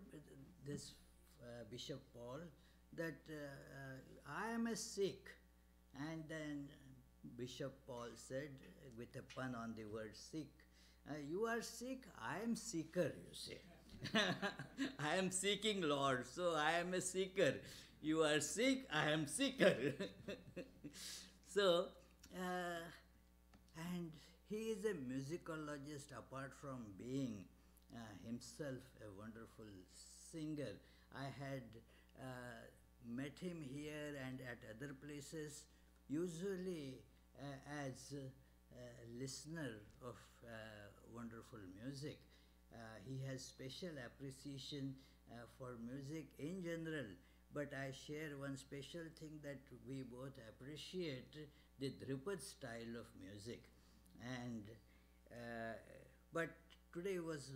this Bishop Paul that I am a Sikh, and then Bishop Paul said, with a pun on the word Sikh, you are Sikh, I am seeker, you say. I am seeking Lord, so I am a seeker. You are Sikh, I am seeker. So, and he is a musicologist apart from being himself a wonderful singer. I had met him here and at other places, usually as a listener of wonderful music. He has special appreciation for music in general, but I share one special thing that we both appreciate, the Dhrupad style of music. And but today was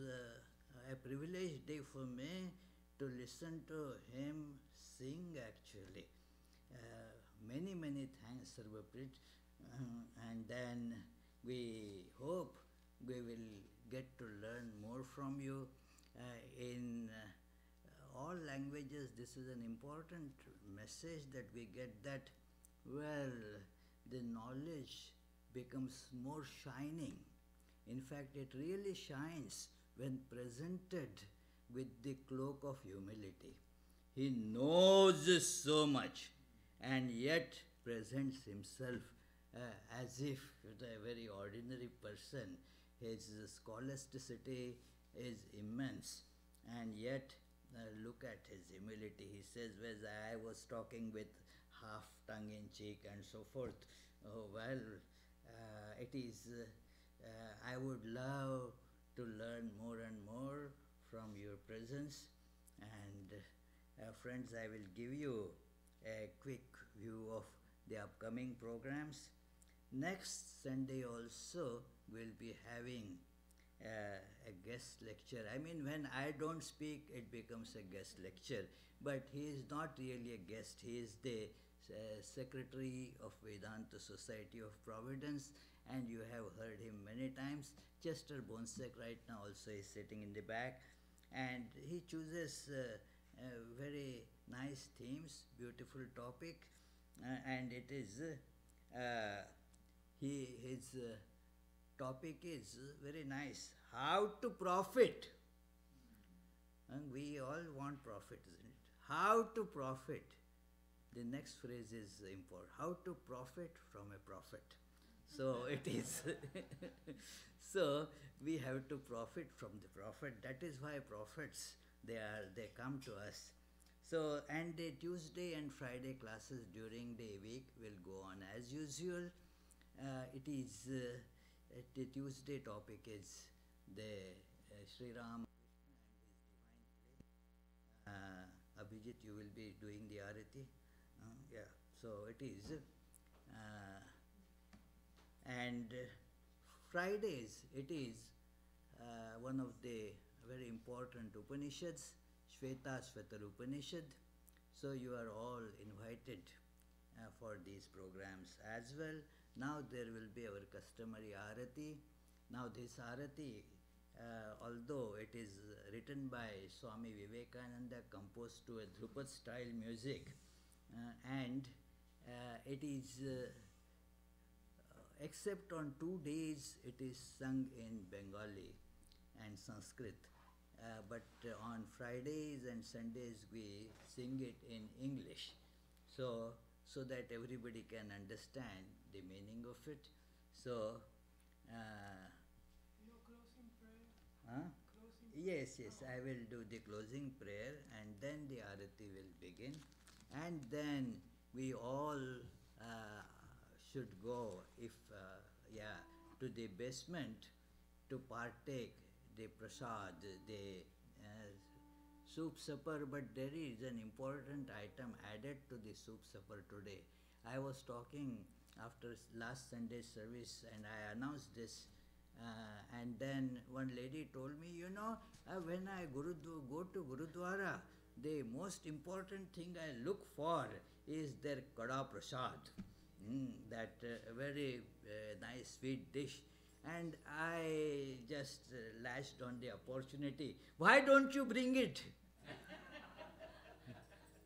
a privileged day for me to listen to him sing actually. Many thanks, Sarbpreet. And then we hope we will get to learn more from you in all languages. This is an important message that we get, that, well, the knowledge becomes more shining. In fact, it really shines when presented with the cloak of humility. He knows so much and yet presents himself as if a very ordinary person. His scholasticity is immense, and yet look at his humility. He says, well, I was talking with half tongue in cheek and so forth. Oh, well, it is, I would love to learn more and more from your presence. And friends, I will give you a quick view of the upcoming programs. Next Sunday also we'll be having a guest lecture. I mean, when I don't speak, it becomes a guest lecture. But he is not really a guest. He is the Secretary of Vedanta Society of Providence, and you have heard him many times. Chester Bonsek right now also is sitting in the back, and he chooses very nice themes, beautiful topic, and it is his topic is very nice. How to profit. And we all want profit, isn't it? How to profit. The next phrase is important. How to profit from a prophet. So it is. So we have to profit from the prophet. That is why prophets, they come to us. So, and the Tuesday and Friday classes during the week will go on as usual. It is the Tuesday topic is the Sri Ram and his divine play. Abhijit, you will be doing the arati. Yeah, so it is. And Fridays, it is one of the very important Upanishads, Shveta Shvetar Upanishad. So you are all invited for these programs as well. Now there will be our customary arati. Now this arati, although it is written by Swami Vivekananda, composed to a Dhrupad style music, and it is, except on 2 days, it is sung in Bengali and Sanskrit. But on Fridays and Sundays we sing it in English, so that everybody can understand the meaning of it. So, Your closing prayer? huh? Closing Yes, I will do the closing prayer, and then the arati will begin, and then we all should go, if to the basement to partake the prasad, the soup supper. But there is an important item added to the soup supper today. I was talking after last Sunday's service, and I announced this. And then one lady told me, when I go to Gurudwara, the most important thing I look for is their kada prasad, that very nice sweet dish. And I just latched on the opportunity. Why don't you bring it?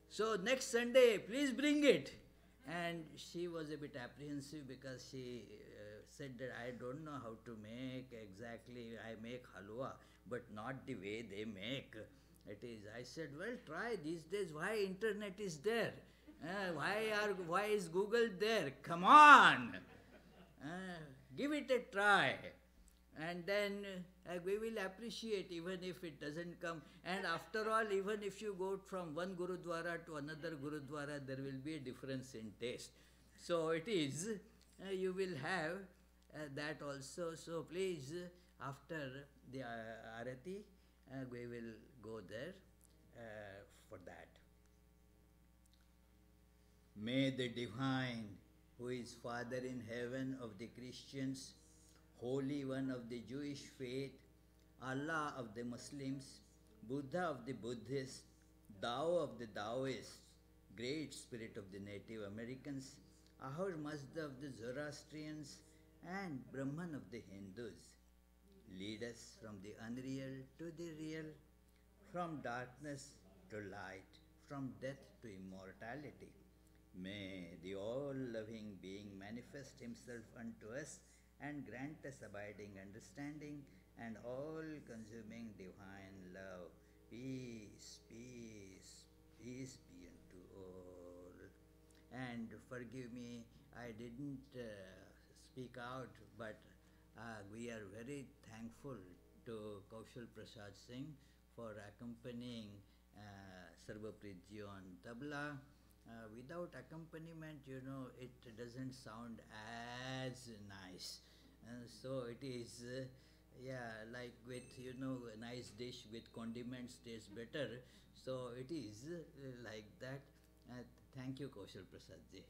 So next Sunday, please bring it. And she was a bit apprehensive because she said that I don't know how to make exactly. I make halwa, but not the way they make. It is. I said, well, try these days. Why internet is there? Why is Google there? Come on, give it a try. And then we will appreciate even if it doesn't come. And after all, even if you go from one Gurudwara to another Gurudwara, there will be a difference in taste. So it is, you will have that also. So please, after the arati, we will go there for that. May the Divine, who is Father in heaven of the Christians, Holy One of the Jewish faith, Allah of the Muslims, Buddha of the Buddhists, Tao of the Taoists, Great Spirit of the Native Americans, Ahur Mazda of the Zoroastrians, and Brahman of the Hindus, lead us from the unreal to the real, from darkness to light, from death to immortality. May the all-loving being manifest himself unto us and grant us abiding understanding and all-consuming divine love. Peace, peace, peace be unto all. And forgive me, I didn't speak out, but we are very thankful to Kaushal Prasad Singh for accompanying Sarbpreet ji on tabla. Without accompaniment, it doesn't sound as nice. So it is, like with, a nice dish with condiments tastes better. So it is like that. Thank you, Kaushal Prasad ji.